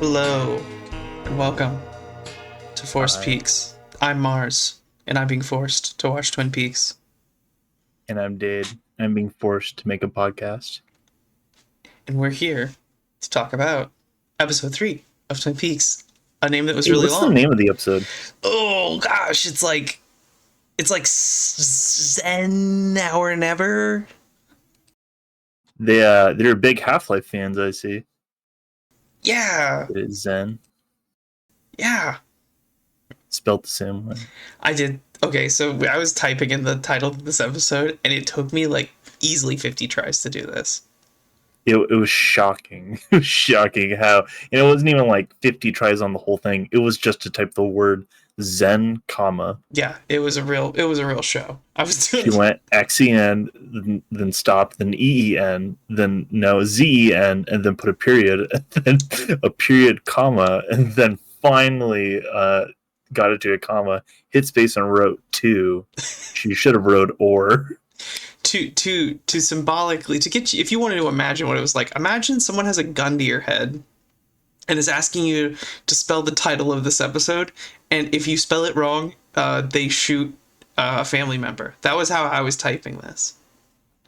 Hello, and welcome to Forced Hi, Peaks. I'm Mars, and I'm being forced to watch Twin Peaks. and I'm Dade. I'm being forced to make a podcast. And we're here to talk about episode 3 of Twin Peaks, a name that was Hey, really what's the long. name of the episode? Oh gosh, it's like Zen Now or Never. They're big Half-Life fans, I see. Yeah, It is Zen, yeah. spelled the same way. I did. Okay, so I was typing in the title of this episode, and it took me like easily 50 tries to do this. It was shocking. It was shocking how, and it wasn't even like 50 tries on the whole thing. It was just to type the word Zen, comma. Yeah, it was a real show. I was doing. She went XEN, then stopped, then EEN, then no ZEN, and then put a period, and then a period, comma, and then finally got it to a comma, hit space and wrote two. She should have wrote or. To symbolically to get you, if you wanted to imagine what it was like, imagine someone has a gun to your head and is asking you to spell the title of this episode, and if you spell it wrong, they shoot a family member. That was how I was typing this.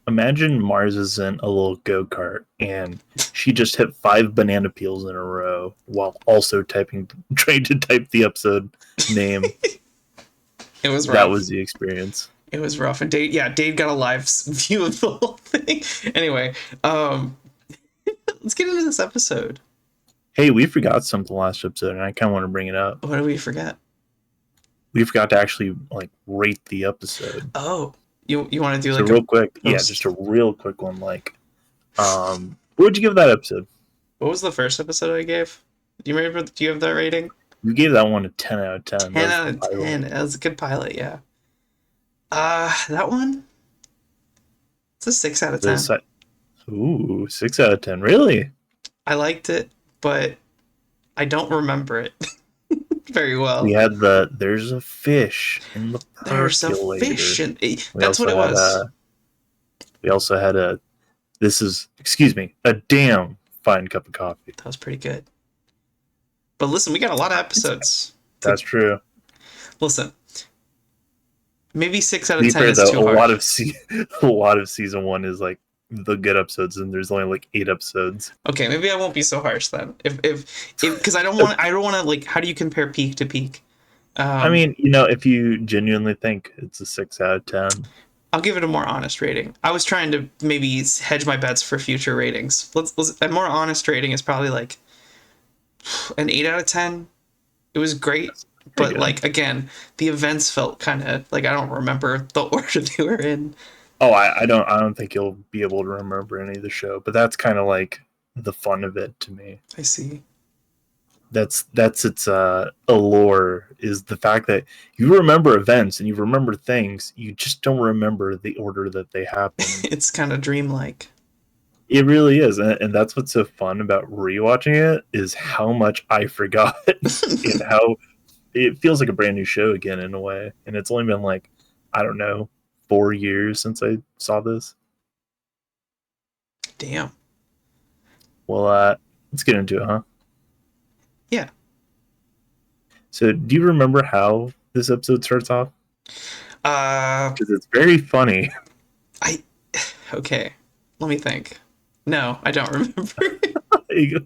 Imagine Mars is in a little go-kart and she just hit 5 banana peels in a row while also trying to type the episode name. It was That rough. was the experience. It was rough, and Dade got a live view of the whole thing. Anyway, let's get into this episode. Hey, we forgot something last episode, and I kind of want to bring it up. What did we forget? We forgot to actually rate the episode. Oh, you want to do So like real quick, post- yeah, just a real quick one. What would you give that episode? what was the first episode I gave? Do you remember? Do you have that rating? You gave that one a 10 out of 10. 10 That was out of the pilot. 10. That was a good pilot, yeah. That one? It's a 6 out of 10. Ooh, 6 out of 10. Really? I liked it, but I don't remember it very well. We had there's a fish in the There's a percolator. fish, and We that's what it also was. we also had a damn fine cup of coffee. That was pretty good. But listen, we got a lot of episodes. That's true. Listen, maybe 6 out To be of 10 fair, is though, too hard. a lot of season 1 is like the good episodes, and there's only like 8 episodes. Okay, maybe I won't be so harsh then. If because I don't want to like, how do you compare peak to peak? I mean, if you genuinely think it's a 6 out of 10, I'll give it a more honest rating. I was trying to maybe hedge my bets for future ratings. Let's a more honest rating is probably like an 8 out of 10. It was great, but good. like again, the events felt kind of like I don't remember the order they were in. oh, I don't think you'll be able to remember any of the show, but that's kind of like the fun of it to me. I see. That's its allure, is the fact that you remember events and you remember things, you just don't remember the order that they happen. It's kind of dreamlike. It really is, and that's what's so fun about rewatching it, is how much I forgot and how it feels like a brand new show again in a way. And it's only been like, I don't know, 4 years since I saw this. Damn. Well, let's get into it, huh? Yeah. So, do you remember how this episode starts off? Because it's very funny. Okay. Let me think. No, I don't remember.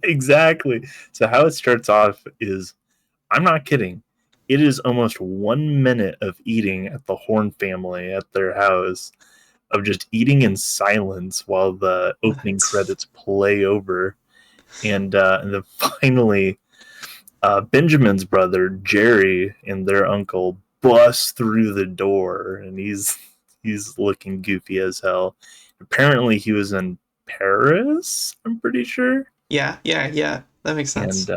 Exactly. So how it starts off is, I'm not kidding, it is almost 1 minute of eating at the Horn family at their house, of just eating in silence while the opening credits play over, and then finally Benjamin's brother Jerry and their uncle busts through the door, and he's looking goofy as hell. Apparently, he was in Paris. I'm pretty sure, Yeah, yeah, yeah. That makes and sense.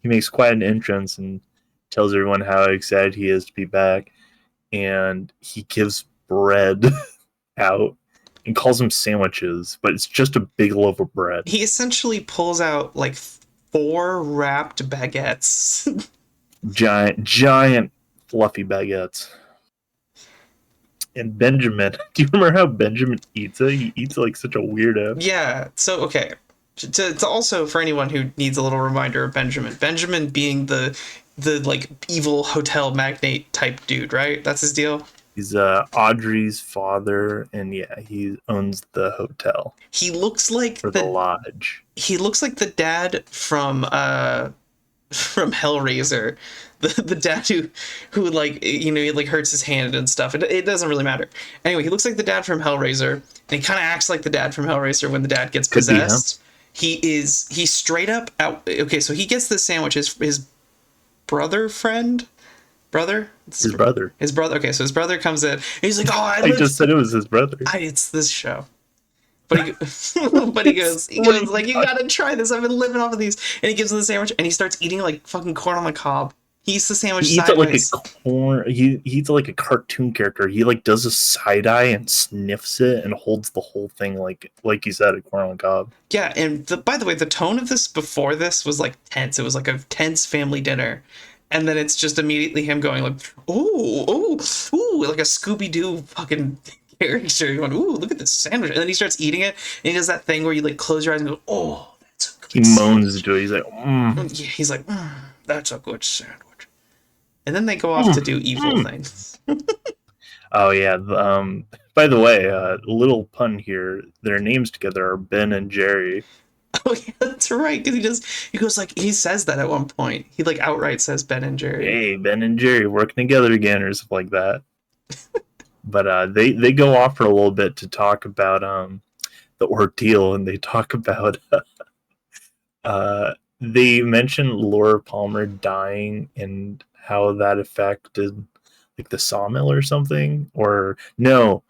he makes quite an entrance and tells everyone how excited he is to be back. And he gives bread out and calls them sandwiches, but it's just a big loaf of bread. He essentially pulls out like four wrapped baguettes. Giant, fluffy baguettes. And Benjamin, do you remember how Benjamin eats it? He eats it like such a weirdo. Yeah. So okay. To also for anyone who needs a little reminder of Benjamin. Benjamin being the like evil hotel magnate type dude, right? That's his deal. He's Audrey's father, and yeah, he owns the hotel He looks like or the lodge. he looks like the dad from Hellraiser, the dad who like he like hurts his hand and stuff. It doesn't really matter. Anyway, he looks like the dad from Hellraiser, and he kind of acts like the dad from Hellraiser when the dad gets Could be him. possessed. He's straight up out. Okay, so he gets the sandwich. His brother friend brother His brother. his brother. Okay, so his brother comes in. And he's like, oh, I just said it was his brother. it's this show. But he, but he goes like, you gotta try this. I've been living off of these. And he gives him the sandwich, and he starts eating like fucking corn on the cob. He eats the sandwich He eats it like sideways. a corn. He eats it like a cartoon character. He like does a side eye and sniffs it and holds the whole thing like you said, a corn on the cob. Yeah, and by the way, the tone of this before this was like tense. It was like a tense family dinner. And then it's just immediately him going like, ooh, ooh, ooh, like a Scooby Doo fucking character. Going, ooh, look at this sandwich. And then he starts eating it, and he does that thing where you like close your eyes and go, oh, that's a He good moans sandwich. into it. He's like, Yeah, he's like, that's a good sandwich. And then they go off to do evil things. oh yeah. By the way, little pun here. Their names together are Ben and Jerry. Oh yeah, that's right. Because he goes like he says that at one point. He like outright says Ben and Jerry. Hey, Ben and Jerry working together again, or something like that. But they go off for a little bit to talk about the ordeal, and they talk about they mention Laura Palmer dying and how that affected like the sawmill or something. Or no,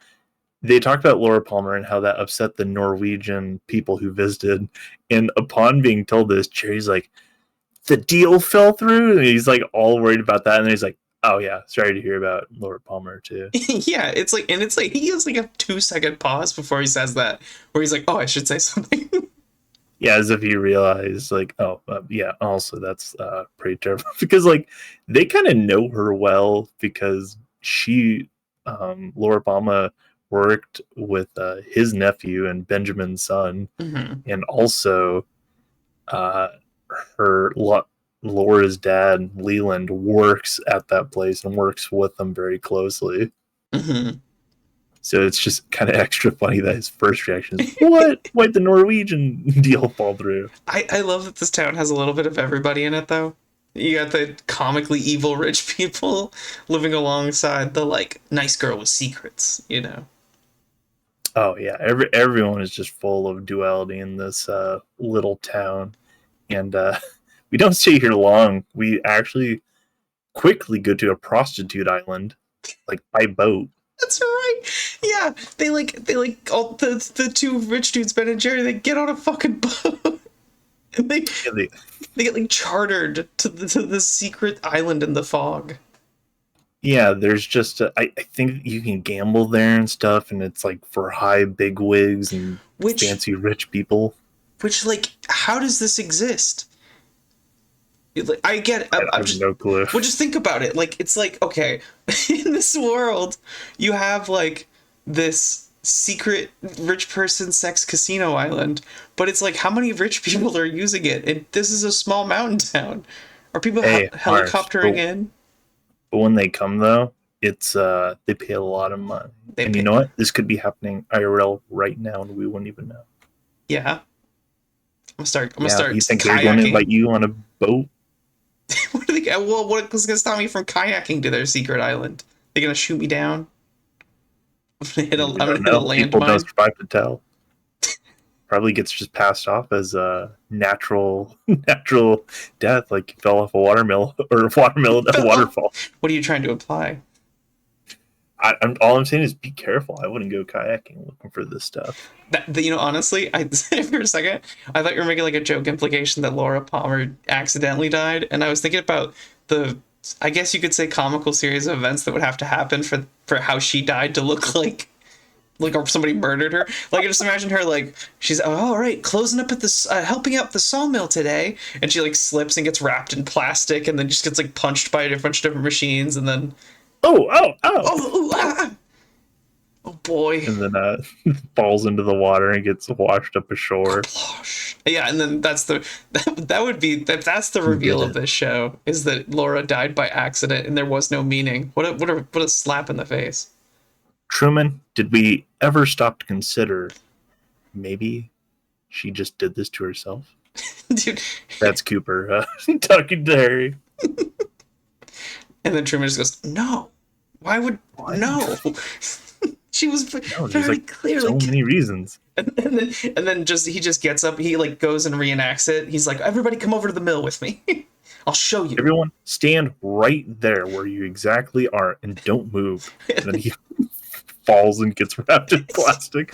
they talked about Laura Palmer and how that upset the Norwegian people who visited. And upon being told this, Jerry's like, the deal fell through. And he's like all worried about that. And then he's like, oh yeah, sorry to hear about Laura Palmer too. Yeah, it's like he has like a 2 second pause before he says that, where he's like, oh, I should say something. Yeah, as if he realized, like, oh, yeah, also that's pretty terrible. Because, like, they kind of know her well because she, Laura Palmer, worked with his nephew and Benjamin's son. Mm-hmm. And also, uh, Laura's dad, Leland, works at that place and works with them very closely. Mm-hmm. So it's just kind of extra funny that his first reaction is, what? Why'd the Norwegian deal fall through? I love that this town has a little bit of everybody in it, though. You got the comically evil rich people living alongside the like nice girl with secrets, you know. Oh yeah, everyone is just full of duality in this little town, and we don't stay here long. We actually quickly go to a prostitute island, like by boat. That's right. Yeah, they like all the two rich dudes, Ben and Jerry. They get on a fucking boat. And Yeah, they get like chartered to the secret island in the fog. yeah, there's just I think you can gamble there and stuff, and it's like for high big wigs and Which fancy rich people. like how does this exist? Like, I get it. I I'm have just no clue. well, just think about it. Like it's like okay, in this world, you have like this secret rich person sex casino island, but it's like how many rich people are using it? And this is a small mountain town. Are people Hey, Marsh, helicoptering in? but when they come though, it's they pay a lot of money. They And pay, you know what? This could be happening IRL right now, and we wouldn't even know. yeah. I'm gonna Yeah, start you think they're going to kayaking. invite you on a boat? What are they? Well, what was gonna stop me from kayaking to their secret island? They're gonna shoot me down. I'm gonna hit a We don't know. People don't landmine. survive to tell. Probably gets just passed off as a natural death, like he fell off a watermill or a waterfall. What are you trying to imply? All I'm saying is be careful. I wouldn't go kayaking looking for this stuff. Honestly, I for a second, I thought you were making like a joke implication that Laura Palmer accidentally died, and I was thinking about the, I guess you could say, comical series of events that would have to happen for how she died to look like somebody murdered her. Like, I just imagine her like she's, oh, all right, closing up at this, helping out the sawmill today, and she like slips and gets wrapped in plastic, and then just gets like punched by a bunch of different machines, and then oh, ah, oh boy. And then falls into the water and gets washed up ashore. Yeah, and then that would be that's the reveal of this show, is that Laura died by accident and there was no meaning. What a slap in the face. Truman, did we ever stop to consider maybe she just did this to herself? Dude. That's Cooper talking to Harry. And then Truman just goes, no. Why would what? No? She was very like, clearly so many reasons. And then he just gets up. He like goes and reenacts it. He's like, everybody come over to the mill with me. I'll show you. Everyone stand right there where you exactly are and don't move. And then he falls and gets wrapped in plastic.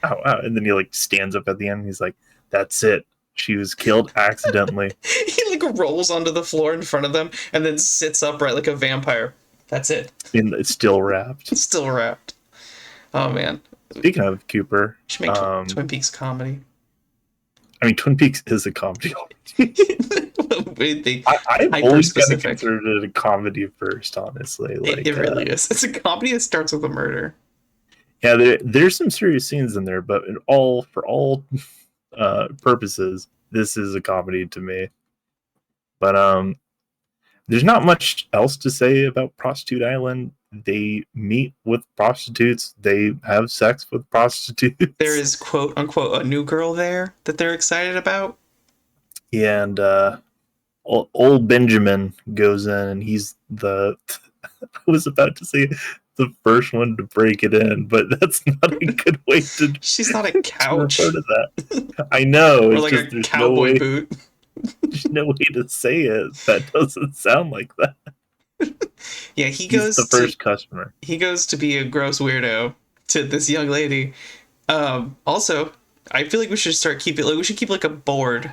Ow, ow. And then he like stands up at the end and he's like, that's it. She was killed accidentally. He like rolls onto the floor in front of them and then sits upright like a vampire. That's it. And it's still wrapped. It's still wrapped. Oh man. Speaking of Cooper, should make Twin Peaks comedy. I mean, Twin Peaks is a comedy. I've always kind of considered it a comedy first, honestly. Like, it really is. It's a comedy that starts with a murder. Yeah, there's some serious scenes in there, but for all purposes, this is a comedy to me. But there's not much else to say about Prostitute Island. They meet with prostitutes. They have sex with prostitutes. There is, quote unquote, a new girl there that they're excited about. Yeah, and old Benjamin goes in, and he's I was about to say the first one to break it in, but that's not a good way to. She's not a couch. To refer to that. I know. Or it's like just, a cowboy boot. There's no way to say it. That doesn't sound like that. Yeah, he's the first customer. He goes to be a gross weirdo to this young lady. Also, I feel like we should start keeping we should keep like a board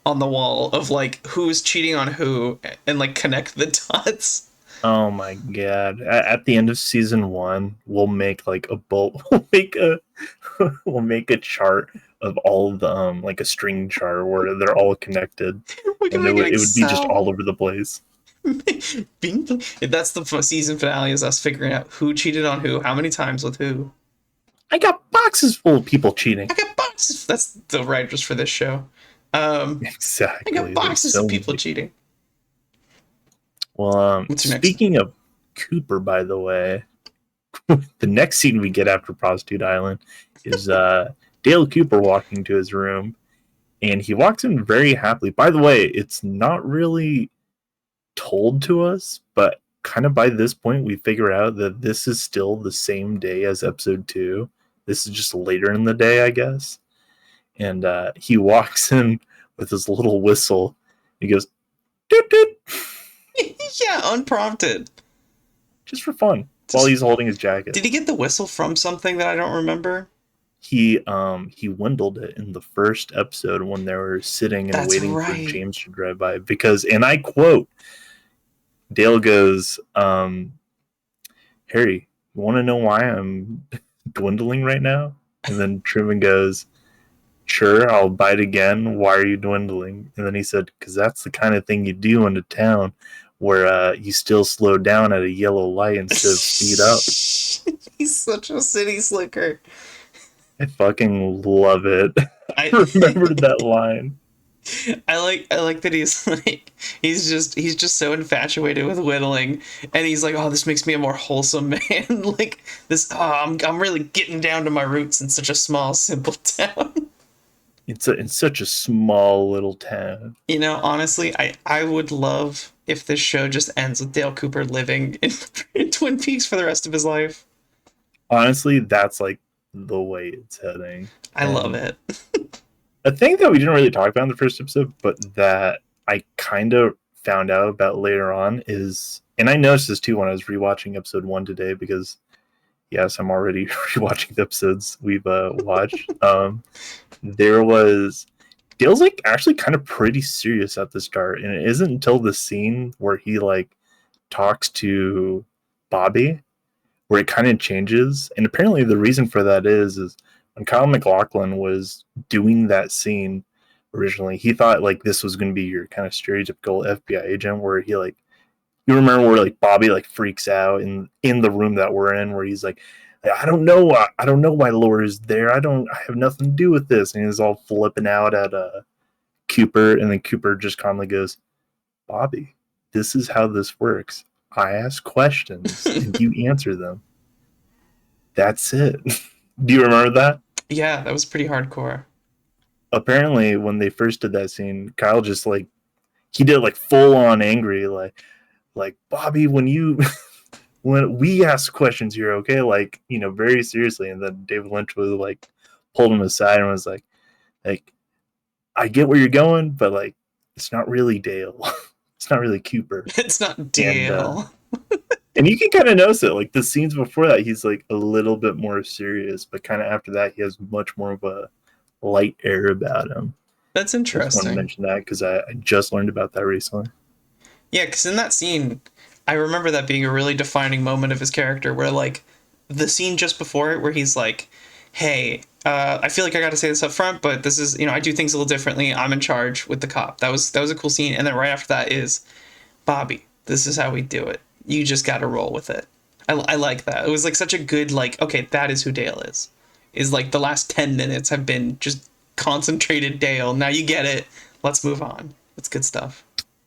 on the wall of like who's cheating on who and like connect the dots. Oh my god! At the end of season 1, we'll make like a we'll make a chart of all of the like a string chart where they're all connected, and it would be just all over the place. That's the season finale, is us figuring out who cheated on who, how many times with who. I got boxes full of people cheating. I got boxes. That's the writers for this show. Exactly. I got boxes of people cheating. Well, speaking of Cooper, by the way, the next scene we get after Prostitute Island is Dale Cooper walking to his room, and he walks in very happily. By the way, it's not really told to us, but kind of by this point we figure out that this is still the same day as episode 2. This is just later in the day, I guess. And he walks in with his little whistle. He goes, doot doot. Yeah, unprompted. Just for fun, while he's holding his jacket. Did he get the whistle from something that I don't remember? He windled it in the first episode when they were sitting and waiting for James to drive by. Because, and I quote, Dale goes, Harry, you want to know why I'm dwindling right now? And then Truman goes, sure, I'll bite again. Why are you dwindling? And then he said, because that's the kind of thing you do in a town where you still slow down at a yellow light instead of speed up. He's such a city slicker. I fucking love it. I remembered that line. I like that he's just so infatuated with whittling, and he's like, oh, this makes me a more wholesome man. Like this, I'm really getting down to my roots in such a small, simple town. It's in such a small little town. You know, honestly, I would love if this show just ends with Dale Cooper living in Twin Peaks for the rest of his life. Honestly, that's like the way it's heading. I love And it. a thing that we didn't really talk about in the first episode, but that I kind of found out about later on is, and I noticed this too when I was rewatching episode 1 today, because yes, I'm already rewatching the episodes we've watched. There was Dale's like actually kind of pretty serious at the start, and it isn't until the scene where he like talks to Bobby where it kind of changes. And apparently the reason for that is when Kyle MacLachlan was doing that scene originally, he thought like this was going to be your kind of stereotypical FBI agent where he like, you remember where like Bobby like freaks out in the room that we're in where he's like, I don't know, I don't know why Laura's there. I have nothing to do with this. And he's all flipping out at Cooper, and then Cooper just calmly goes, Bobby, this is how this works. I ask questions and you answer them. That's it. Do you remember that? Yeah, that was pretty hardcore. Apparently, when they first did that scene, Kyle just like he did like full on angry, like Bobby, when you when we ask questions here, okay, like very seriously. And then David Lynch was like pulled him aside and was like I get where you're going, but like it's not really Dale, it's not really Cooper, It's not and Dale. and you can kind of notice it. Like the scenes before that, he's like a little bit more serious, but kind of after that, he has much more of a light air about him. That's I just want to interesting. mention that because I just learned about that recently. Yeah, because in that scene, I remember that being a really defining moment of his character where, like, the scene just before it where he's like, hey, I feel like I got to say this up front, but this is, I do things a little differently. I'm in charge with the cop. That was a cool scene. And then right after that is, Bobby, this is how we do it. You just got to roll with it. I like that. It was like such a good, like, okay, that is who Dale is. Is like the last 10 minutes have been just concentrated Dale. Now you get it. Let's move on. It's good stuff.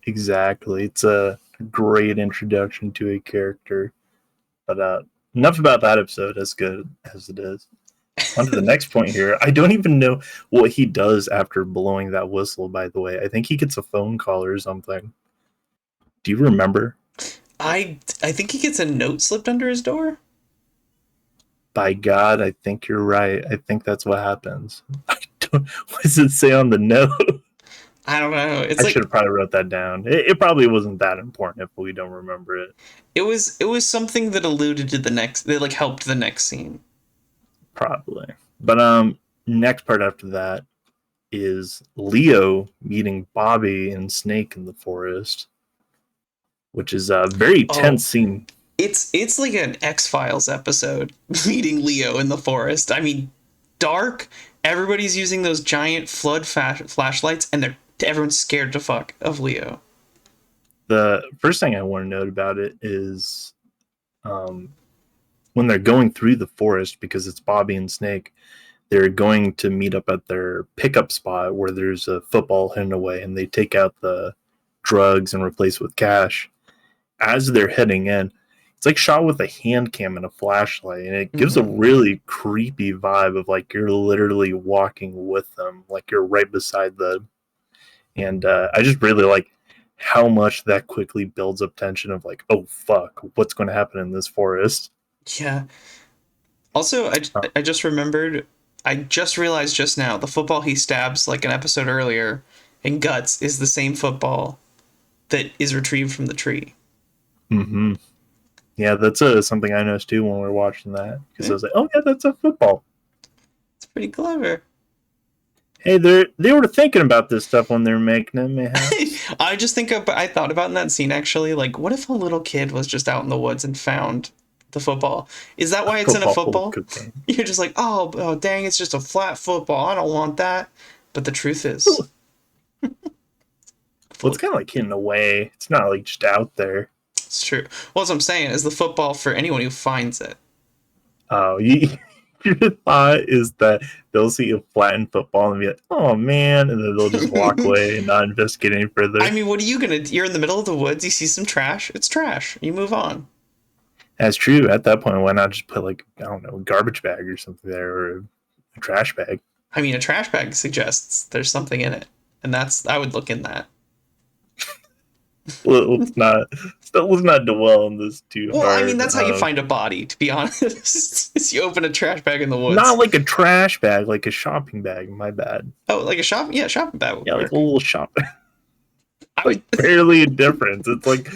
Exactly. It's a great introduction to a character. But enough about that episode, as good as it is. On to the next point here. I don't even know what he does after blowing that whistle, by the way. I think he gets a phone call or something. Do you remember? I think he gets a note slipped under his door. By God, I think you're right. I think that's what happens. What does it say on the note? I don't know. It's I like should have probably wrote that down. It probably wasn't that important if we don't remember it. it was something that alluded to the next that like helped the next scene. Probably. But next part after that is Leo meeting Bobby and Snake in the forest, which is a very Oh, tense scene. it's like an X-Files episode meeting Leo in the forest. I mean, dark. Everybody's using those giant flood flashlights, and everyone's scared to fuck of Leo. The first thing I want to note about it is um, when they're going through the forest, because it's Bobby and Snake, they're going to meet up at their pickup spot where there's a football hidden away, and they take out the drugs and replace it with cash. As they're heading in, it's like shot with a hand cam and a flashlight, and it gives a Mm-hmm. really creepy vibe of like you're literally walking with them, like you're right beside them. And I just really like how much that quickly builds up tension of like, oh fuck, what's going to happen in this forest? Yeah. Also, Uh, I just remembered. I just realized just now the football he stabs like an episode earlier in Guts is the same football that is retrieved from the tree. mm-hmm. Yeah, that's something I noticed too when we were watching that because I Yeah, was like, oh yeah, that's a football. it's pretty clever. Hey, they were thinking about this stuff when they were making it, mayhaps. I thought about in that scene actually, like, what if a little kid was just out in the woods and found the football? Is that A why it's in a football full of football? cocaine. You're just like, oh, dang, it's just a flat football. I don't want that. But the truth is, Well, full it's of, kind of like hidden away. It's not like just out there. it's true. Well, as I'm saying is the football for anyone who finds it. Oh, your thought is that they'll see a flattened football and be like, "Oh man," and then they'll just walk away and not investigate any I further. mean, what are you gonna? You're in the middle of the woods. You see some trash. It's trash. You move on. That's true. At that point, why not just put like I don't know, a garbage bag or something there, or a trash bag? I mean, a trash bag suggests there's something in it, and I would look in that. let's not dwell on this too Well, I mean, hard. that's how you find a body, to be honest. Is you open a trash bag in the Not woods. like a trash bag, like a shopping bag. My bad. Oh, like a shop? Yeah, shopping bag would Yeah, like a work. little shop. I Like would, barely a difference. It's like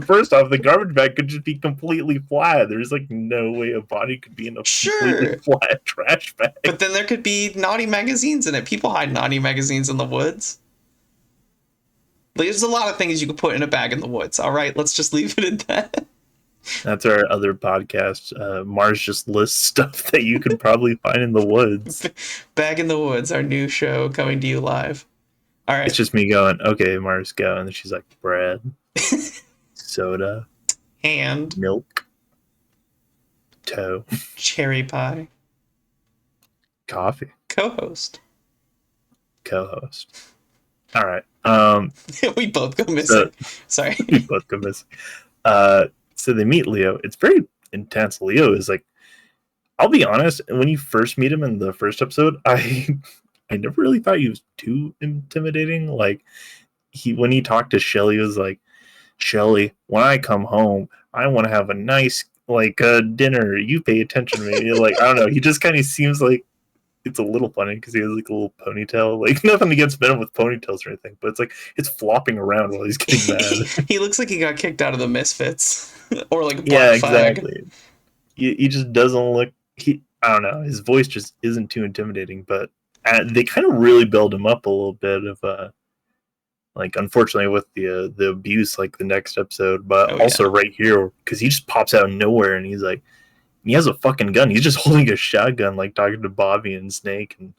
first off, the garbage bag could just be completely flat. There's like no way a body could be in a completely sure. flat trash bag. But then there could be naughty magazines in it. People hide naughty magazines in the woods. Like, there's a lot of things you could put in a bag in the woods. All right, let's just leave it at that. That's our other podcast. Mars just lists stuff that you could probably find in the woods. Bag in the Woods, our new show coming to you live. All It's right. just me going, okay, Mars, go. And then she's like, bread, soda, And milk, toe, cherry pie. coffee, Co-host. co-host. All right. We both go missing. Sorry. We both go missing. So they meet Leo. It's very intense. Leo is like, I'll be honest, when you first meet him in the first episode, I never really thought he was too intimidating. Like when he talked to Shelly, he was like, Shelly, when I come home, I want to have a nice dinner. You pay attention to me. Like, I don't know. He just kind of seems like it's a little funny because he has like a little ponytail. Like nothing against men with ponytails or anything, but it's like it's flopping around while he's getting mad. He looks like he got kicked out of the Misfits. Or like Black Yeah, Flag. exactly. He just doesn't look. I don't know. His voice just isn't too intimidating, but they kind of really build him up a little bit of like unfortunately with the abuse like the next episode, but also right here because he just pops out of nowhere and he's like he has a fucking gun. He's just holding a shotgun, like talking to Bobby and Snake and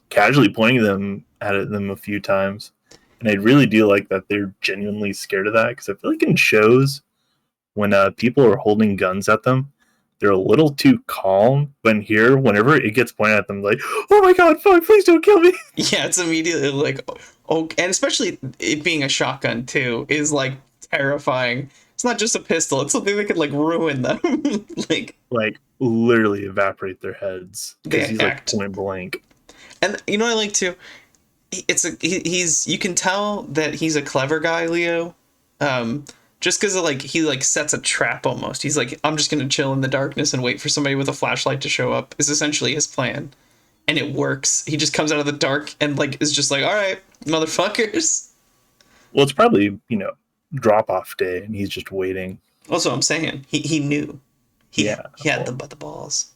casually pointing them at them a few times. And I really do like that they're genuinely scared of that because I feel like in shows when people are holding guns at them, they're a little too calm. But here, whenever it gets pointed at them, like, oh my god, fuck, please don't kill me. Yeah, it's immediately like, oh, and especially it being a shotgun too is like terrifying. It's not just a pistol; it's something that could like ruin them. like literally evaporate their heads because he's like point blank. And you know what I like too? He's you can tell that he's a clever guy, Leo. Just because like he like sets a trap almost. He's like, I'm just gonna chill in the darkness and wait for somebody with a flashlight to show up. Is essentially his plan, and it works. He just comes out of the dark and like is just like, all right, motherfuckers. Well, it's probably drop off day, and he's just waiting. Also, I'm saying he knew. He had the balls.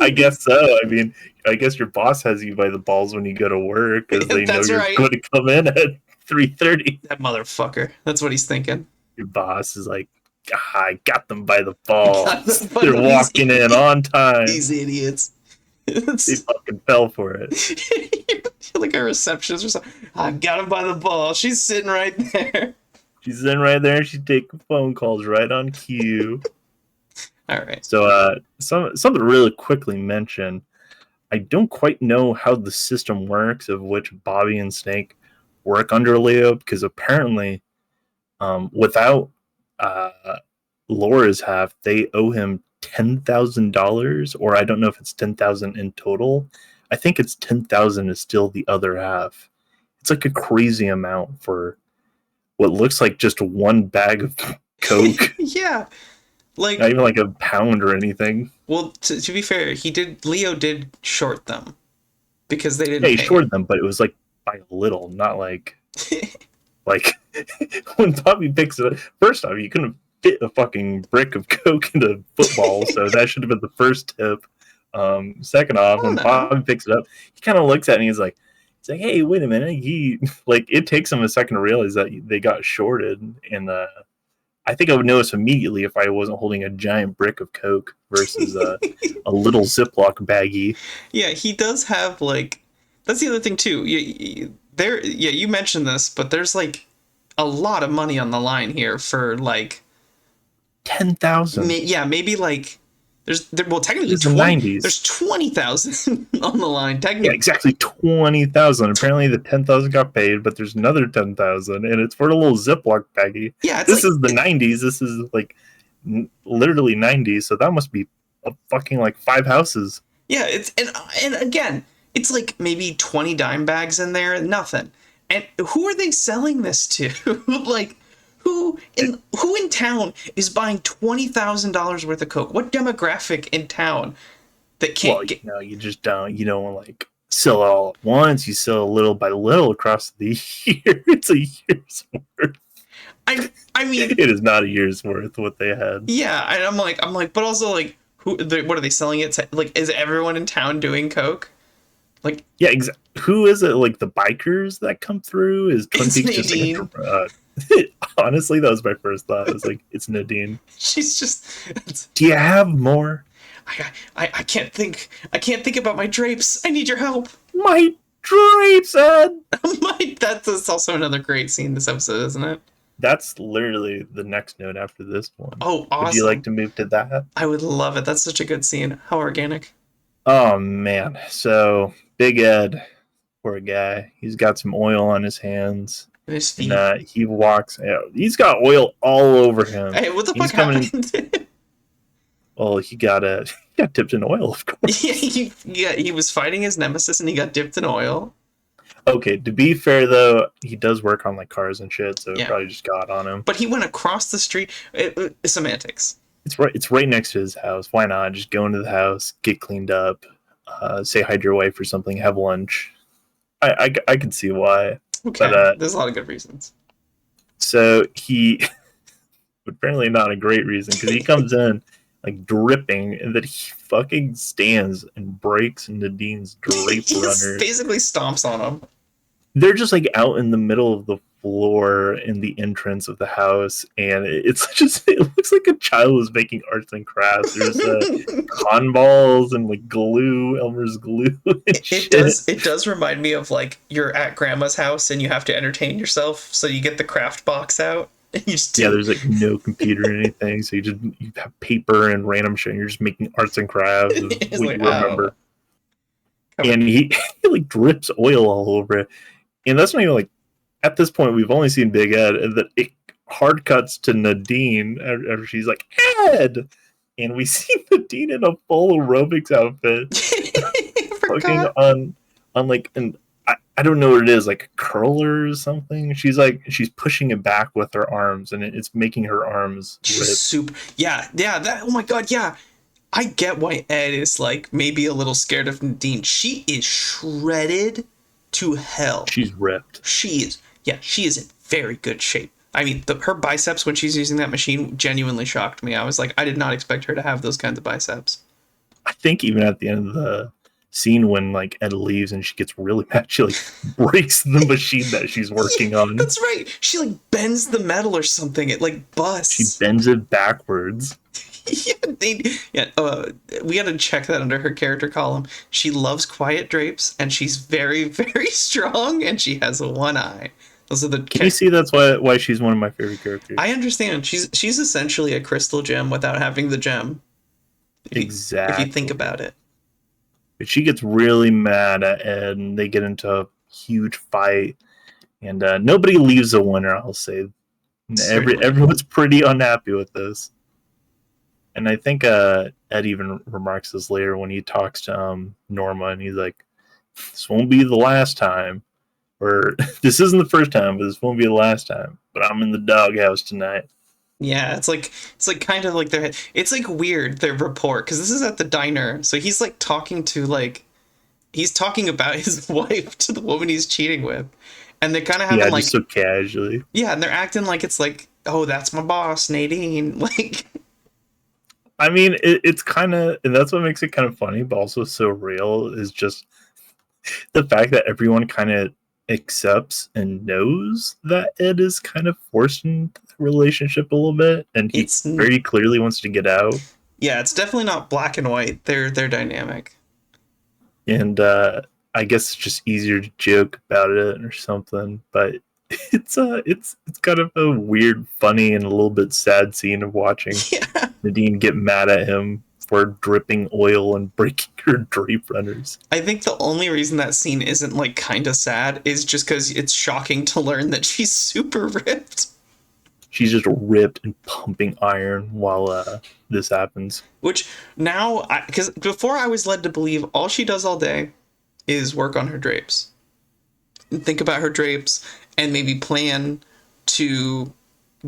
I guess so. I mean, I guess your boss has you by the balls when you go to work because they know you're going to come in at 3:30. That motherfucker. That's what he's thinking. Your boss is like, I got them by the balls. They're walking in on time. These idiots. They fucking fell for it. You're like a receptionist or something. I got him by the ball. She's sitting right there. She's sitting right there. She's taking phone calls right on cue. All right. So, something to really quickly mention. I don't quite know how the system works of which Bobby and Snake work under Leo because apparently, without Laura's half, they owe him $10,000, or I don't know if it's 10,000 in total. I think it's 10,000 is still the other half. It's like a crazy amount for what looks like just one bag of Coke. Yeah. Like not even like a pound or anything. Well, to be fair, Leo did short them because they didn't. Yeah, he shorted them, but it was like by a little, not like like when Bobby picks it up. First off, you couldn't fit a fucking brick of Coke into football, so that should have been the first tip. Second off, when Bobby picks it up, he kind of looks at me. He's like, "Hey, wait a minute." He like it takes him a second to realize that they got shorted, and I think I would notice immediately if I wasn't holding a giant brick of Coke versus a little Ziploc baggie. Yeah, he does have like. That's the other thing too. You mentioned this, but there's like a lot of money on the line here for like 10,000. Yeah, maybe like technically it's the 90s. There's 20,000 on the line. Technically, yeah, exactly 20,000. Apparently, the 10,000 got paid, but there's another 10,000, and it's for a little Ziploc baggie. Yeah, this is the 90s. This is like literally 90s, so that must be a fucking like 5 houses. Yeah, it's and again, it's like maybe 20 dime bags in there, nothing. And who are they selling this to? Like, who in town is buying $20,000 worth of coke? What demographic in town that Well, can't get? you just don't. You don't like sell it all at once. You sell little by little across the year. It's a year's worth. I mean, It is not a year's worth what they had. yeah. And I'm like, but also like, what are they selling it to? Like, is everyone in town doing coke? Like, Yeah, exactly. Who is it? Like the bikers that come through? Is Twin it's Peaks just like Nadine. honestly, that was my first thought. I was like, it's Nadine. She's just. Do you have more? I can't think. I can't think about my drapes. I need your help. My drapes, Ed. That's also another great scene this episode, isn't it? That's literally the next note after this one. Oh, awesome. Would you like to move to that? I would love it. That's such a good scene. How organic. Oh man. So Big Ed, poor guy. He's got some oil on his hands. And his feet. And he walks. He's got oil all over him. Hey, what the He's fuck happened? Well, he got dipped in oil, of course. Yeah, he was fighting his nemesis and he got dipped in oil. Okay, to be fair though, he does work on like cars and shit, so Yeah. it probably just got on him. But he went across the street. Semantics. It's right next to his house. Why not just go into the house, get cleaned up, say hi to your wife or something, have lunch. I can see why. Okay, But, there's a lot of good reasons. So he apparently not a great reason because he comes in like dripping, and then he fucking stands and breaks Nadine's drape He just runners. basically stomps on him. They're just like out in the middle of the floor in the entrance of the house, and it's just it looks like a child was making arts and crafts. There's con balls and like glue, Elmer's glue. It does remind me of like you're at grandma's house and you have to entertain yourself, so you get the craft box out and you just There's like no computer or anything, so you have paper and random shit, and you're just making arts and crafts of what like, you remember. Oh. And he like drips oil all over it. And that's not even like, at this point, we've only seen Big Ed, and that it hard cuts to Nadine after she's like, Ed! And we see Nadine in a full aerobics outfit. Fucking on like, I don't know what it is, like a curler or something. She's pushing it back with her arms, and it's making her arms rip. Super. Yeah, that, oh my god, yeah. I get why Ed is like maybe a little scared of Nadine. She is shredded to hell. She's ripped. She is in very good shape. I mean, her biceps when she's using that machine genuinely shocked me. I was like, I did not expect her to have those kinds of biceps. I think even at the end of the scene when like Ed leaves and she gets really mad, she like breaks the machine that she's working on. That's right. She like bends the metal or something. It like busts. She bends it backwards. We gotta check that under her character column. She loves quiet drapes, and she's very, very strong, and she has one eye. Those are the. Can you see that's why she's one of my favorite characters? I understand. She's essentially a crystal gem without having the gem. Exactly. If you think about it. But she gets really mad at Ed, and they get into a huge fight, and nobody leaves a winner. I'll say, everyone's pretty unhappy with this. And I think Ed even remarks this later when he talks to Norma, and he's like, "This won't be the last time, or this isn't the first time, but this won't be the last time. But I'm in the doghouse tonight." Yeah, it's like kind of like it's like weird their rapport, because this is at the diner, so he's like talking about his wife to the woman he's cheating with, and they're kind of having like just so casually. Yeah, and they're acting like it's like, oh, that's my boss, Nadine, like. I mean, it's kind of, and that's what makes it kind of funny, but also so real, is just the fact that everyone kind of accepts and knows that Ed is kind of forced into the relationship a little bit, and he very clearly wants to get out. Yeah, it's definitely not black and white. They're dynamic. And I guess it's just easier to joke about it or something, but it's kind of a weird, funny, and a little bit sad scene of watching Nadine get mad at him for dripping oil and breaking her drape runners. I think the only reason that scene isn't like kind of sad is just because it's shocking to learn that she's super ripped. She's just ripped and pumping iron while this happens. Which now, because before I was led to believe all she does all day is work on her drapes. think about her drapes and maybe plan to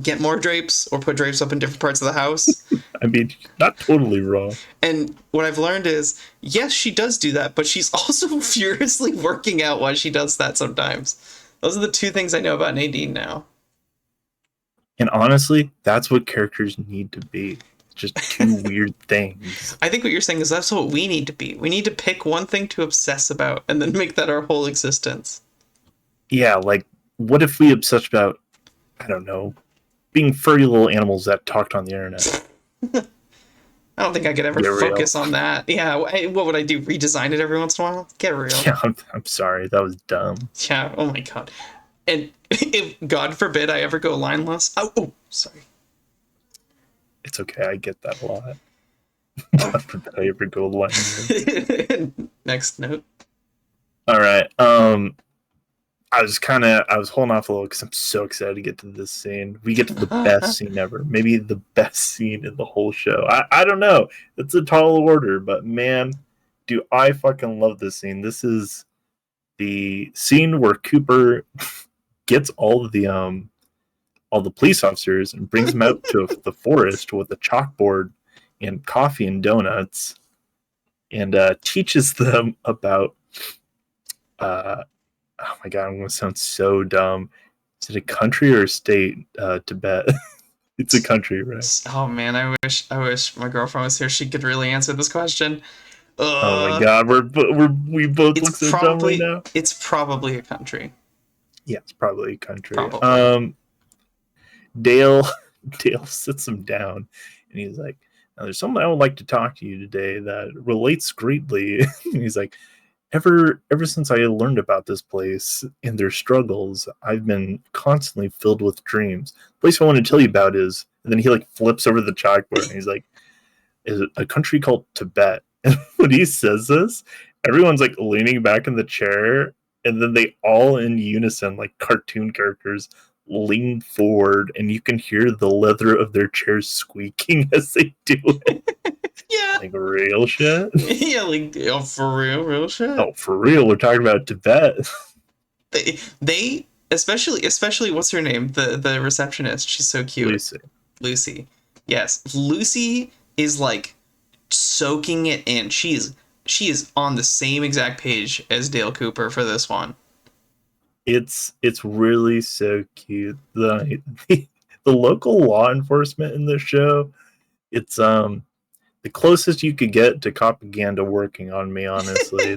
get more drapes or put drapes up in different parts of the house. I mean, not totally wrong. And what I've learned is, yes, she does do that, but she's also furiously working out while she does that sometimes. Those are the two things I know about Nadine now. And honestly, that's what characters need to be. Just two weird things. I think what you're saying is that's what we need to be. We need to pick one thing to obsess about and then make that our whole existence. Yeah, like, what if we obsessed about, I don't know, being furry little animals that talked on the internet? I don't think I could ever Get real. focus on that. Yeah, what would I do? Redesign it every once in a while? Get real. Yeah, I'm sorry. That was dumb. Yeah, oh my god. And if, God forbid, I ever go lineless... Oh, sorry. It's okay. I get that a lot. God forbid I ever go line. Next note. All right. I was holding off a little because I'm so excited to get to this scene. We get to the best scene ever. Maybe the best scene in the whole show. I don't know. It's a tall order, but man, do I fucking love this scene. This is the scene where Cooper gets all the police officers and brings them out to the forest with a chalkboard and coffee and donuts, and teaches them about oh my god, I'm gonna sound so dumb. Is it a country or a state? Tibet. It's a country, right? Oh man, I wish my girlfriend was here. She could really answer this question. Oh my god, we both look so dumb right now. It's probably a country. Yeah, it's probably a country. Probably. Dale sits him down and he's like, now there's something I would like to talk to you today that relates greatly. And he's like, ever since I learned about this place and their struggles, I've been constantly filled with dreams. The place I want to tell you about is, and then he like flips over the chalkboard and he's like, is it a country called Tibet? And when he says this, everyone's like leaning back in the chair, and then they all in unison, like cartoon characters, lean forward, and you can hear the leather of their chairs squeaking as they do it. Yeah. Like real shit? Yeah, like, oh, for real shit. Oh, for real, we're talking about Tibet. They especially what's her name? The receptionist. She's so cute. Lucy. Yes. Lucy is like soaking it in. She is on the same exact page as Dale Cooper for this one. It's really so cute. The local law enforcement in this show, it's the closest you could get to propaganda working on me, honestly.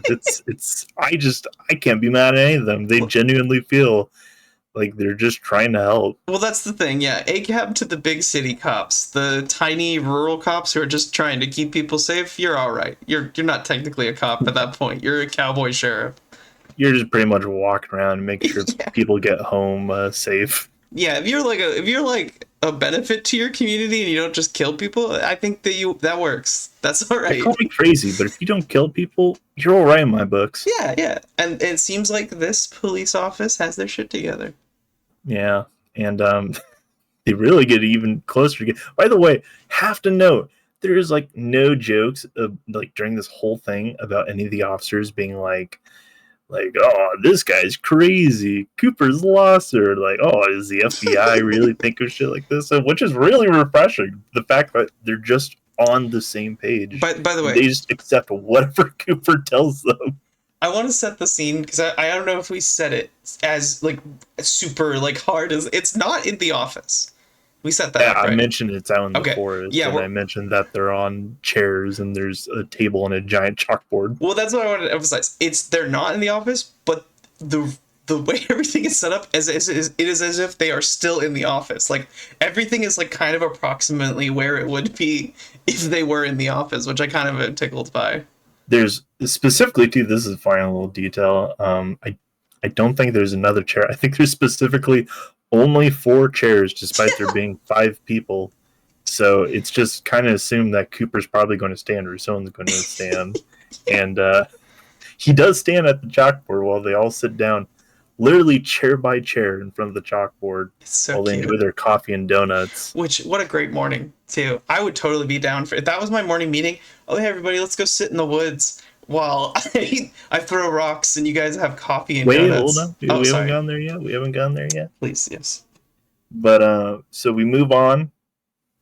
I can't be mad at any of them. They genuinely feel like they're just trying to help. Well, that's the thing, yeah. A-cab to the big city cops. The tiny rural cops who are just trying to keep people safe, you're all right. You're not technically a cop at that point. You're a cowboy sheriff. You're just pretty much walking around and making sure people get home safe. Yeah, if you're like a benefit to your community and you don't just kill people, I think that works. That's all right. Call me crazy, but if you don't kill people, you're all right in my books. Yeah. And it seems like this police office has their shit together. Yeah, and they really get even closer together. By the way, have to note, there is like no jokes like during this whole thing about any of the officers being like, oh, this guy's crazy, Cooper's lost her. Like, oh, does the FBI really think of shit like this? Which is really refreshing. The fact that they're just on the same page. By the way, they just accept whatever Cooper tells them. I want to set the scene because I don't know if we set it as like super like hard as it's not in the office. We set that up, right? I mentioned it's out in the forest. Yeah, and I mentioned that they're on chairs and there's a table and a giant chalkboard. Well, that's what I wanted to emphasize. They're not in the office, but the way everything is set up it is as if they are still in the office. Like everything is like kind of approximately where it would be if they were in the office, which I kind of am tickled by. There's specifically too, this is a final little detail. I don't think there's another chair. I think there's specifically only 4 chairs, despite there being 5 people. So it's just kind of assumed that Cooper's probably going to stand or someone's going to stand. And he does stand at the chalkboard while they all sit down, literally chair by chair in front of the chalkboard, while they enjoy their coffee and donuts. What a great morning, too. I would totally be down for it. If that was my morning meeting, oh, hey, everybody, let's go sit in the woods Well, I throw rocks and you guys have coffee and Wait, hold donuts. on. Oh, We haven't sorry. gone there yet. We haven't gone there yet. Please, yes. But so we move on,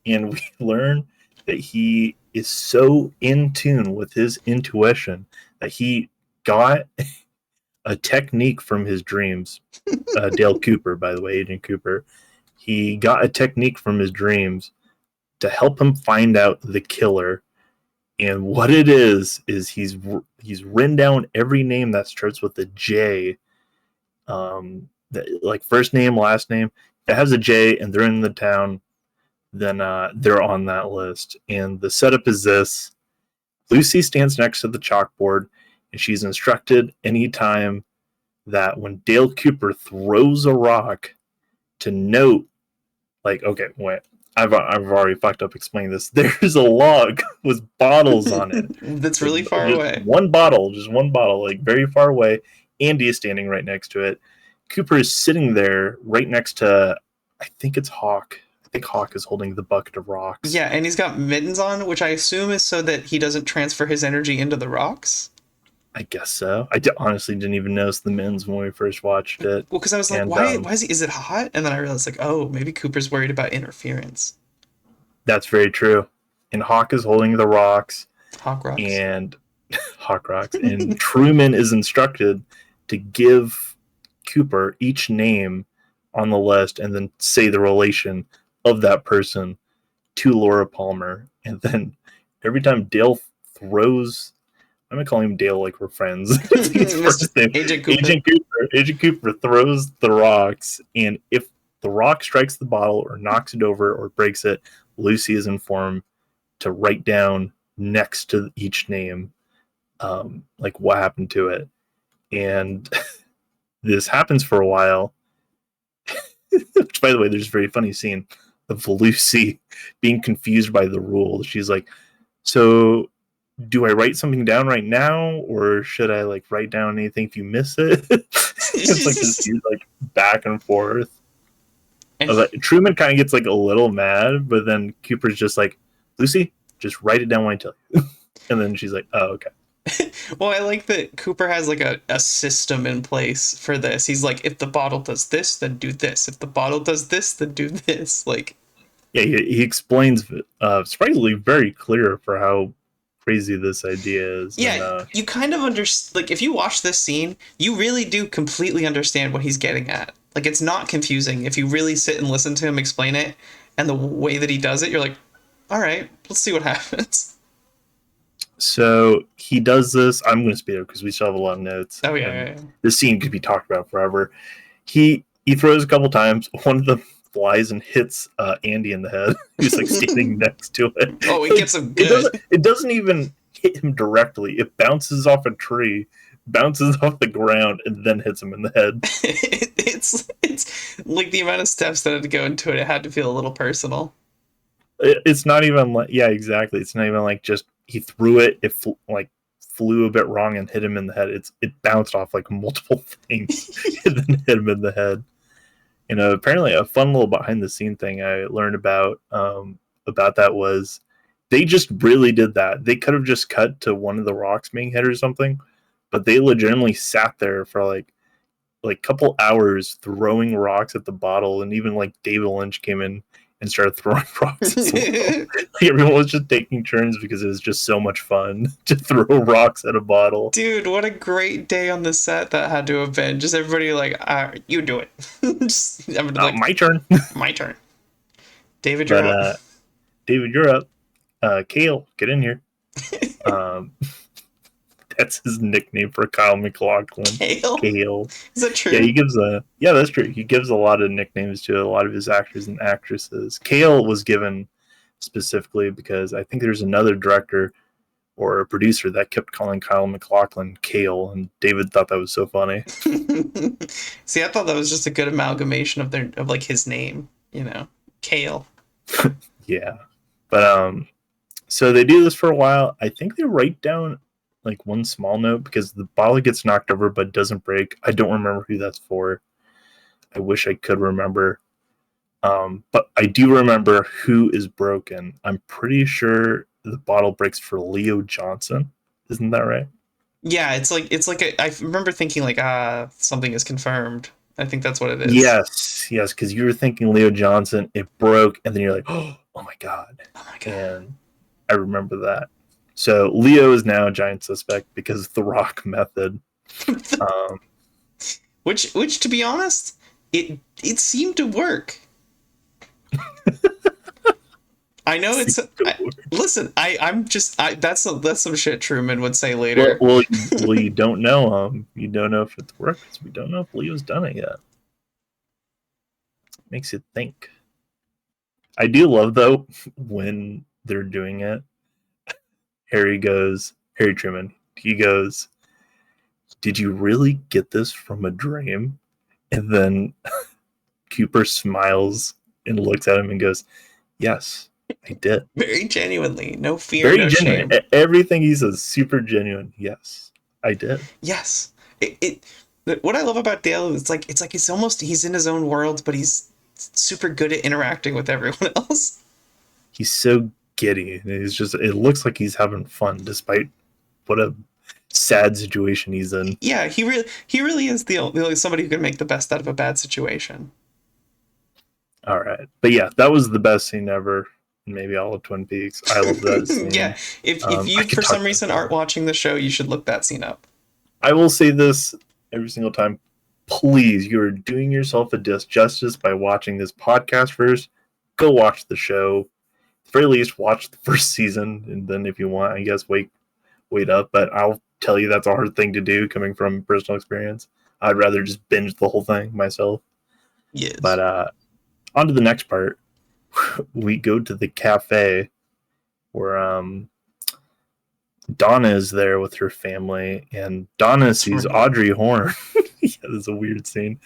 and we learn that he is so in tune with his intuition that he got a technique from his dreams. Dale Cooper, by the way, Agent Cooper. He got a technique from his dreams to help him find out the killer. And what it is he's written down every name that starts with a J, like first name, last name. If it has a J and they're in the town, then they're on that list. And the setup is this: Lucy stands next to the chalkboard, and she's instructed anytime that when Dale Cooper throws a rock to note, like, okay, wait, I've already fucked up explaining this. There's a log with bottles on it. That's Like, really far just away. just one bottle, like very far away. Andy is standing right next to it. Cooper is sitting there right next to, I think it's Hawk. I think Hawk is holding the bucket of rocks. Yeah, and he's got mittens on, which I assume is so that he doesn't transfer his energy into the rocks. I guess so. Honestly didn't even notice the men's when we first watched it. Well, because I was like, And why is he? Is it hot? And then I realized, like, oh, maybe Cooper's worried about interference. that's very true. And Hawk is holding the rocks, Hawk rocks. and Hawk rocks. And Truman is instructed to give Cooper each name on the list and then say the relation of that person to Laura Palmer. And then every time Dale throws, I'm gonna call him Dale like we're friends. His first name, Agent Cooper. Agent Cooper throws the rocks, and if the rock strikes the bottle or knocks it over or breaks it, Lucy is informed to write down next to each name, like what happened to it. And this happens for a while. Which, by the way, there's a very funny scene of Lucy being confused by the rules. She's like, "So, do I write something down right now, or should I like write down anything if you miss it?" It's like this huge like back and forth. Like, Truman kind of gets like a little mad, but then Cooper's just like, "Lucy, just write it down when I tell you." And then she's like, "Oh, okay." Well, I like that Cooper has like a system in place for this. He's like, if the bottle does this, then do this. If the bottle does this, then do this. Like, yeah, he explains surprisingly very clear for how crazy this idea is. yeah, And you kind of understand. Like, if you watch this scene, you really do completely understand what he's getting at. Like, it's not confusing if you really sit and listen to him explain it, and the way that he does it, you're like, all right, let's see what happens. so he does this. I'm going to speed up because we still have a lot of notes. Oh yeah, And yeah, yeah. this scene could be talked about forever. He throws a couple times. One of them flies and hits Andy in the head. He's like standing next to it. Oh, he gets him It good. doesn't even hit him directly. It bounces off a tree, bounces off the ground, and then hits him in the head. It's like the amount of steps that had to go into it. It had to feel a little personal. It's not even like, yeah, exactly. It's not even like just he threw it. It like flew a bit wrong and hit him in the head. It bounced off like multiple things and then hit him in the head. You know, apparently a fun little behind the scene thing I learned about that was they just really did that. They could have just cut to one of the rocks being hit or something, but they legitimately sat there for like couple hours throwing rocks at the bottle, and even like David Lynch came in and started throwing rocks as well. Like, everyone was just taking turns because it was just so much fun to throw rocks at a bottle. Dude, what a great day on the set that had to have been. Just everybody like, you do it. Just, I'm like, My turn. my turn. David, you're But up. David, you're up. Kale, get in here. Um, that's his nickname for Kyle MacLachlan. Kale? Kale. Is that true? Yeah, that's true. He gives a lot of nicknames to a lot of his actors and actresses. Kale was given specifically because I think there's another director or a producer that kept calling Kyle MacLachlan Kale, and David thought that was so funny. See, I thought that was just a good amalgamation of like his name, Kale. Yeah. But so they do this for a while. I think they write down like one small note because the bottle gets knocked over but doesn't break. I don't remember who that's for. I wish I could remember. But I do remember who is broken. I'm pretty sure the bottle breaks for Leo Johnson. Isn't that right? Yeah, I remember thinking like, something is confirmed. I think that's what it is. Yes, because you were thinking Leo Johnson, it broke, and then you're like, oh my god. Oh my god. And I remember that. So Leo is now a giant suspect because of the Rock method. Um, Which to be honest, it seemed to work. I know it's listen, I'm just that's some shit Truman would say well, later. well, well, you don't know. You don't know if it's worked because we don't know if Leo's done it yet. Makes you think. I do love though when they're doing it. Harry Truman. He goes, "Did you really get this from a dream?" And then Cooper smiles and looks at him and goes, "Yes, I did." Very genuinely. No fear, Very no genuine. shame. Everything he says, super genuine. Yes, I did. Yes. What I love about Dale is it's like he's in his own world, but he's super good at interacting with everyone else. He's so giddy. He's just. It looks like he's having fun, despite what a sad situation he's in. Yeah, he really is the only somebody who can make the best out of a bad situation. All right, but yeah, that was the best scene ever. Maybe all of Twin Peaks. I love that Yeah, scene. if I you could for talk some about reason that. aren't watching the show, you should look that scene up. I will say this every single time. Please, you are doing yourself a disjustice by watching this podcast first. Go watch the show. At the very least, watch the first season, and then if you want, I guess wait up. But I'll tell you that's a hard thing to do coming from personal experience. I'd rather just binge the whole thing myself. Yes. But on to the next part. We go to the cafe where Donna is there with her family, and Donna That's sees right. Audrey Horne. Yeah, this is a weird scene.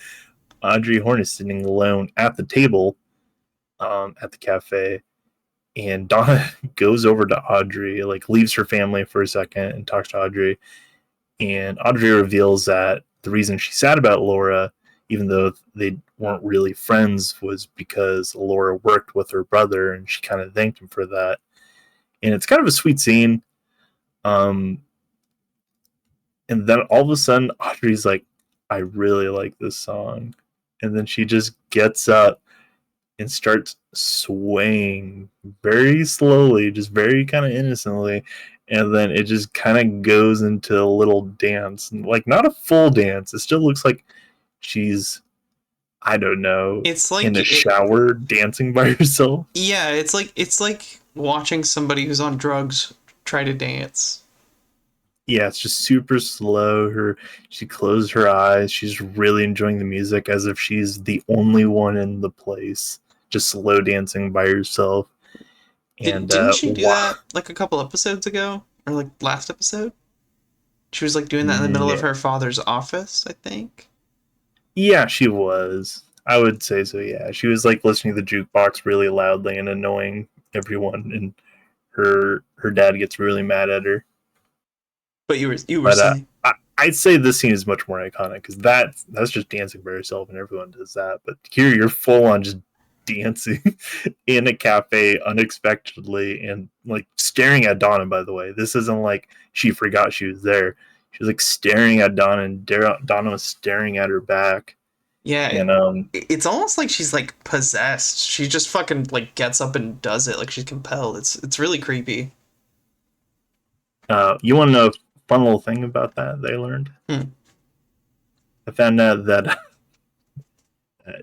Audrey Horne is sitting alone at the table at the cafe, and Donna goes over to Audrey, like leaves her family for a second and talks to Audrey. And Audrey reveals that the reason she's sad about Laura, even though they weren't really friends, was because Laura worked with her brother and she kind of thanked him for that. And it's kind of a sweet scene. Um, and then all of a sudden, Audrey's like, I really like this song. And then she just gets up and starts swaying very slowly, just very kind of innocently. And then it just kind of goes into a little dance, like not a full dance. It still looks like she's, I don't know, It's in like a it, shower dancing by herself. yeah, it's like watching somebody who's on drugs try to dance. Yeah, it's just super slow. She closed her eyes. She's really enjoying the music as if she's the only one in the place, just slow dancing by herself. And Didn't she do wow, that like a couple episodes ago or like last episode? She was like doing that in the middle of no. her father's office, I think. Yeah, she was. I would say so. Yeah, she was like listening to the jukebox really loudly and annoying everyone, and her dad gets really mad at her. But you were But saying I'd say this scene is much more iconic because that's just dancing by herself, and everyone does that. But here, you're full on just dancing in a cafe unexpectedly and like staring at Donna. By the way, this isn't like she forgot she was there. She was like staring at Donna, and Donna was staring at her back. yeah, And it's almost like she's like possessed. She just fucking like gets up and does it like she's compelled. It's really creepy. you want to know a fun little thing about that they learned? Hmm. I found out that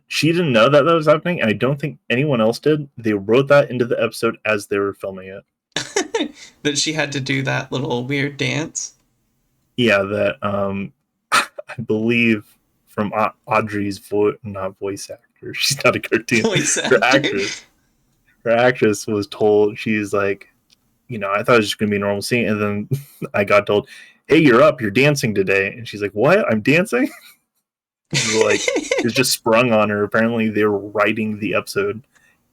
she didn't know that was happening, and I don't think anyone else did. They wrote that into the episode as they were filming it. That she had to do that little weird dance. Yeah, that I believe from Audrey's not voice actor. She's not a cartoon. Voice Her actor. actress. Her actress was told she's like, I thought it was just gonna be a normal scene, and then I got told, "Hey, you're up. You're dancing today," and she's like, "What? I'm dancing?" Like it's just sprung on her. Apparently, they were writing the episode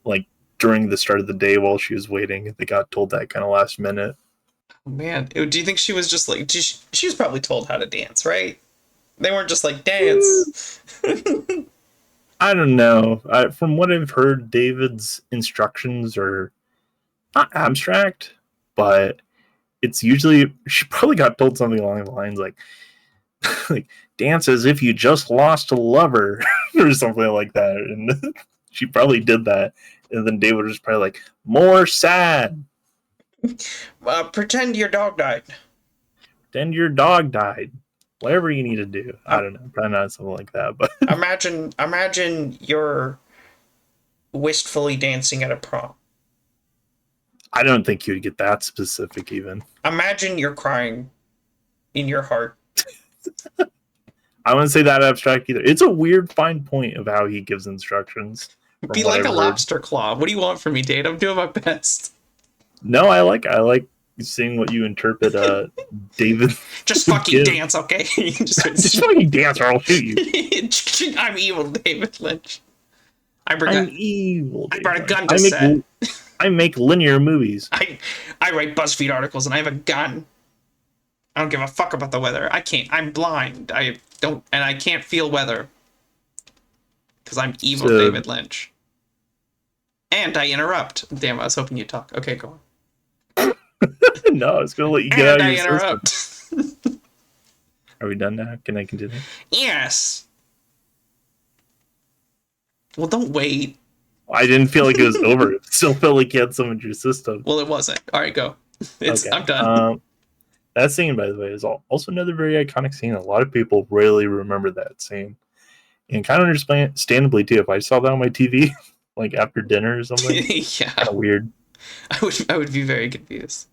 like during the start of the day while she was waiting. They got told that kind of last minute. Man, do you think she was just like she was probably told how to dance, right? They weren't just like dance. I don't know. From what I've heard, David's instructions are not abstract, but it's usually she probably got told something along the lines like like dance as if you just lost a lover or something like that, and she probably did that, and then David was probably like more sad. Pretend your dog died. Then your dog died. Whatever you need to do. I Um, don't know. Probably not something like that, but imagine you're wistfully dancing at a prom. I don't think you would get that specific even. Imagine you're crying in your heart. I wouldn't say that abstract either. It's a weird fine point of how he gives instructions. From Be what like I've a heard. lobster claw. What do you want from me, Date? I'm doing my best. No, I like seeing what you interpret David Just would fucking give. dance, okay? Just fucking dance or I'll shoot you. I'm evil, David Lynch. I I'm evil. brought a David. gun to set. I make linear movies. I write BuzzFeed articles and I have a gun. I don't give a fuck about the weather. I'm blind. I can't feel weather. Because I'm evil, David Lynch. And I interrupt. Damn, I was hoping you'd talk. Okay, go on. No, I was gonna let you get out of your interrupt. system. Are we done now? Can I continue? Yes. Well, don't wait. I didn't feel like it was over. It still felt like you had some in your system. Well, it wasn't. All right, go. Okay. I'm done. That scene, by the way, is also another very iconic scene. A lot of people really remember that scene. And kind of understandably, too. If I saw that on my TV, like after dinner or something, Yeah. kind of weird. I would be very confused.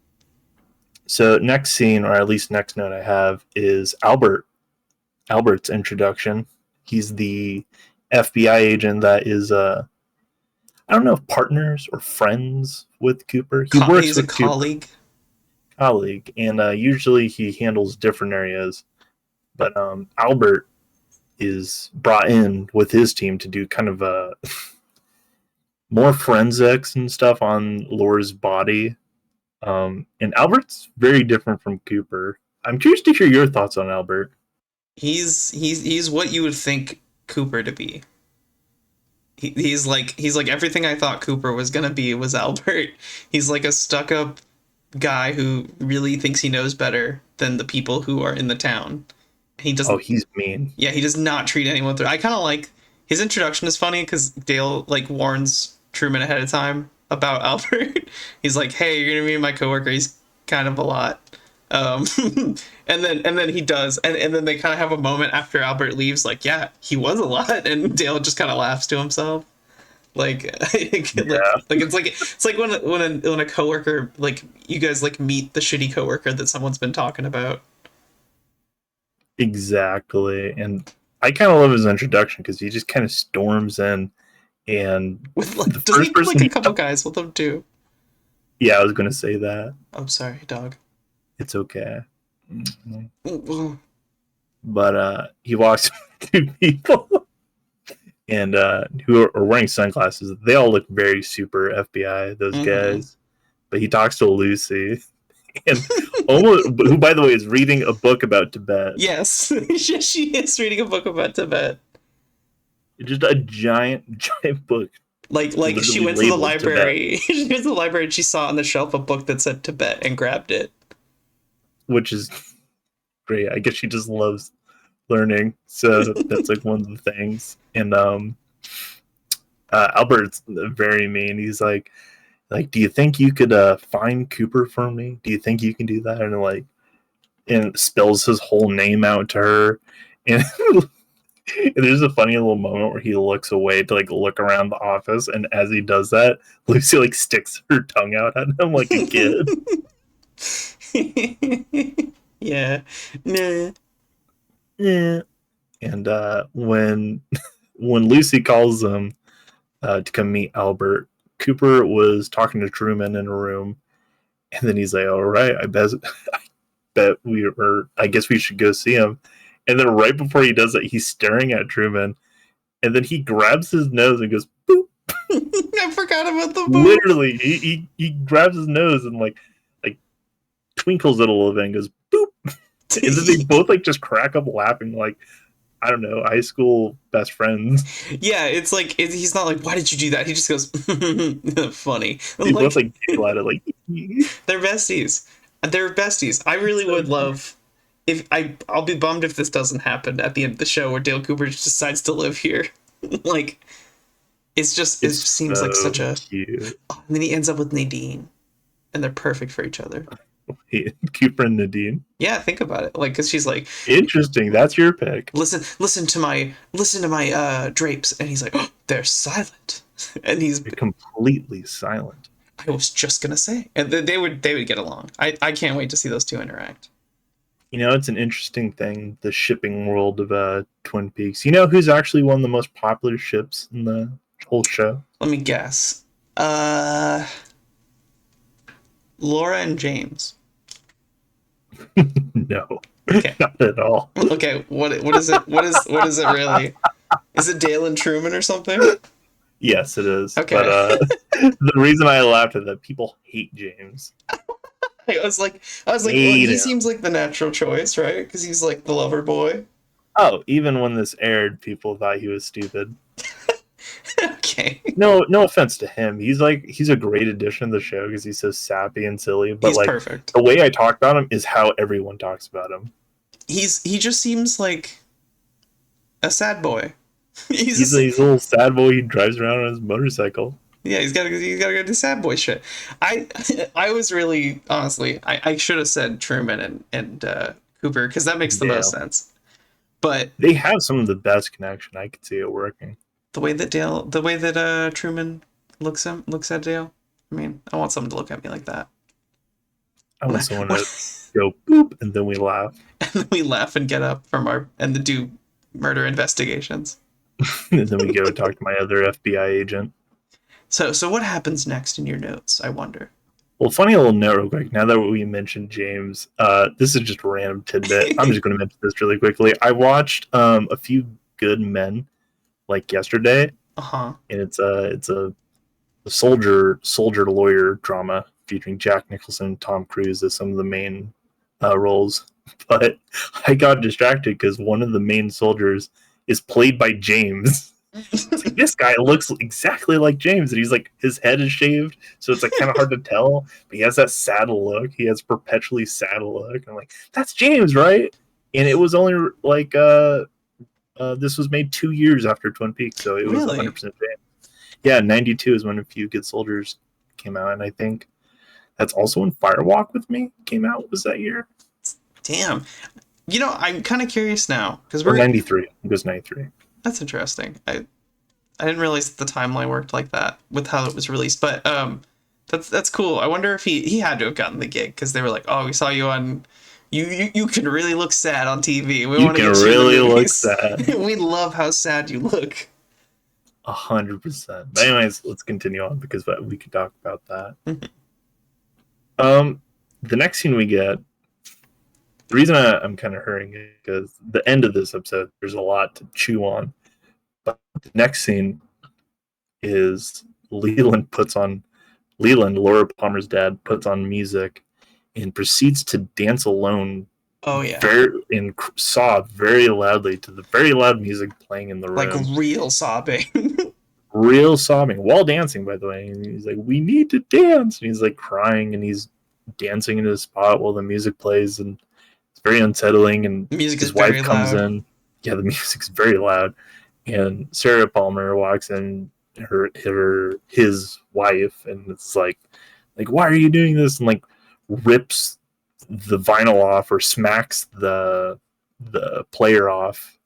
So next scene, or at least next note I have, is Albert's introduction. He's the FBI agent that is, I don't know if partners or friends with Cooper. He's a colleague. And usually he handles different areas. But Albert is brought in with his team to do kind of more forensics and stuff on Laura's body. And Albert's very different from Cooper. I'm curious to hear your thoughts on Albert. He's what you would think Cooper to be. He's like everything I thought Cooper was gonna be was Albert. He's like a stuck-up guy who really thinks he knows better than the people who are in the town. He doesn't. Oh, he's mean. Yeah, he does not treat anyone through. I kind of like his introduction is funny because Dale like warns Truman ahead of time about Albert. He's like, "Hey, you're gonna meet my coworker. He's kind of a lot." And then he does, and then they kind of have a moment after Albert leaves, like, "Yeah, he was a lot," and Dale just kind of laughs to himself. Like, it's like when a coworker, like, you guys like meet the shitty coworker that someone's been talking about. Exactly. And I kind of love his introduction because he just kind of storms in, and With like, doesn't he put like a couple guys with him too? Yeah, I was gonna say that. I'm sorry, dog. It's okay. Mm-hmm. But he walks two people and who are wearing sunglasses. They all look very super FBI, those guys. But he talks to Lucy, and who, by the way, is reading a book about Tibet. Yes, she is reading a book about Tibet. Just a giant book. Like she went to the library. She went to the library and she saw on the shelf a book that said Tibet and grabbed it. Which is great. I guess she just loves learning. So that's like one of the things. And Albert's very mean. He's like, do you think you could find Cooper for me? Do you think you can do that? And spells his whole name out to her. And there's a funny little moment where he looks away to like look around the office, and as he does that, Lucy like sticks her tongue out at him like a kid. Yeah. Nah. Yeah. And when Lucy calls him to come meet Albert, Cooper was talking to Truman in a room, and then he's like, "All right, I guess we should go see him." And then right before he does it, he's staring at Truman, and then he grabs his nose and goes, "Boop." I forgot about the boop. Literally, he grabs his nose and like twinkles it a little bit and goes, "Boop." And then they both like just crack up laughing like, I don't know, high school best friends. Yeah, it's like he's not like, "Why did you do that?" He just goes, "Funny." They both like giggle at it like they're besties. They're besties. I really would love if I'll be bummed if this doesn't happen at the end of the show where Dale Cooper just decides to live here. Like it It's just seems like so such a cute. oh, and then he ends up with Nadine and they're perfect for each other. Cooper and Nadine. Yeah, think about it. Like cuz she's like Interesting. That's your pick. listen to my drapes and he's like, "Oh, they're silent." And he's You're completely silent. I was just going to say. And they would get along. I can't wait to see those two interact. You know, it's an interesting thing, the shipping world of Twin Peaks. You know who's actually one of the most popular ships in the whole show? Let me guess. Laura and James. No, Okay. not at all. Okay, what is it? What is it really? Is it Dale and Truman or something? Yes, it is. Okay. But the reason I laughed at that, people hate James. I was like, well, Hate he him. seems like the natural choice, right? Because he's like the lover boy. Oh, even when this aired, people thought he was stupid. Okay. No offense to him. He's a great addition to the show because he's so sappy and silly. But He's like perfect. the way I talk about him is how everyone talks about him. He just seems like a sad boy. He's a little sad boy. He drives around on his motorcycle. Yeah, he's got to go do sad boy shit. I was really honestly I should have said Truman and Cooper because that makes the most sense. But they have some of the best connection. I could see it working. the way that Truman looks at Dale. I mean, I want someone to look at me like that. I want someone to go boop and then we laugh. And then we laugh and get up from and do murder investigations. And then we go talk to my other FBI agent. So what happens next in your notes, I wonder? Well, funny little note real quick. Now that we mentioned James, this is just a random tidbit. I'm just going to mention this really quickly. I watched A Few Good Men like yesterday, Uh-huh. and it's a soldier lawyer drama featuring Jack Nicholson and Tom Cruise as some of the main roles. But I got distracted because one of the main soldiers is played by James. It's like, this guy looks exactly like James, and he's like, his head is shaved, so it's like kind of hard to tell. But he has that sad look. He has perpetually sad look. I'm like, that's James, right? And it was only like this was made 2 years after Twin Peaks, so it was Really? 100% James. Yeah, 92 is when A Few Good Soldiers came out, and I think that's also when Firewalk with Me came out. Was that year? Damn. You know, I'm kind of curious now because Or we're 93. It was 93. That's interesting. I didn't realize that the timeline worked like that with how it was released, but that's cool. I wonder if he had to have gotten the gig because they were like, oh, we saw you on you can really look sad on TV. We want to get really you in the look movies. sad. We love how sad you look. 100%. But anyways, let's continue on because we could talk about that. Mm-hmm. The next scene we get. The reason I'm kind of hurrying is because the end of this episode, there's a lot to chew on. But the next scene is Leland, Laura Palmer's dad, puts on music and proceeds to dance alone. Oh yeah. And sob very loudly to the very loud music playing in the room. Like real sobbing. Real sobbing while dancing, by the way. And he's like, we need to dance. And he's like crying and he's dancing in his spot while the music plays, and it's very unsettling. And his wife comes in. Yeah, the music's very loud. And Sarah Palmer walks in, his wife, and it's like, why are you doing this? And like rips the vinyl off or smacks the player off.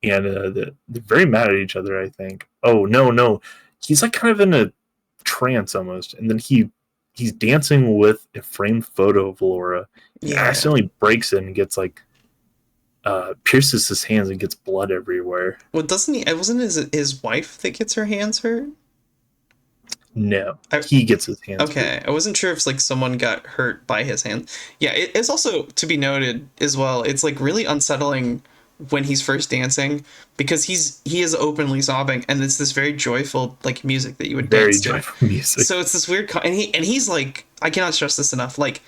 And they're very mad at each other, I think. Oh, no. He's like kind of in a trance almost. And then he's dancing with a framed photo of Laura. He accidentally breaks it and gets like pierces his hands and gets blood everywhere. Well, doesn't he? It wasn't his wife that gets her hands hurt. No, he gets his hands okay hurt. I wasn't sure if like someone got hurt by his hand. Yeah, it's also to be noted as well. It's like really unsettling when he's first dancing because he is openly sobbing, and it's this very joyful like music that you would dance to. Very joyful music. So it's this weird and he's like, I cannot stress this enough, like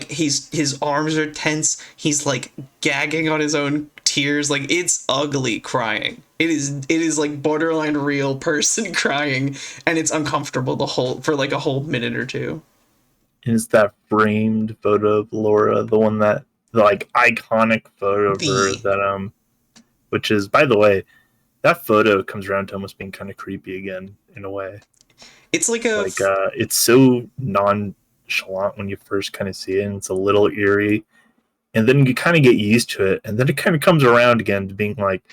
his arms are tense, he's like gagging on his own tears, like it's ugly crying. It is like borderline real person crying, and it's uncomfortable for like a whole minute or two. And it's that framed photo of Laura, the one that the like iconic photo of her The that which is, by the way, that photo comes around to almost being kind of creepy again in a way. it's like a Like it's so nonchalant when you first kind of see it, and it's a little eerie, and then you kind of get used to it, and then it kind of comes around again to being like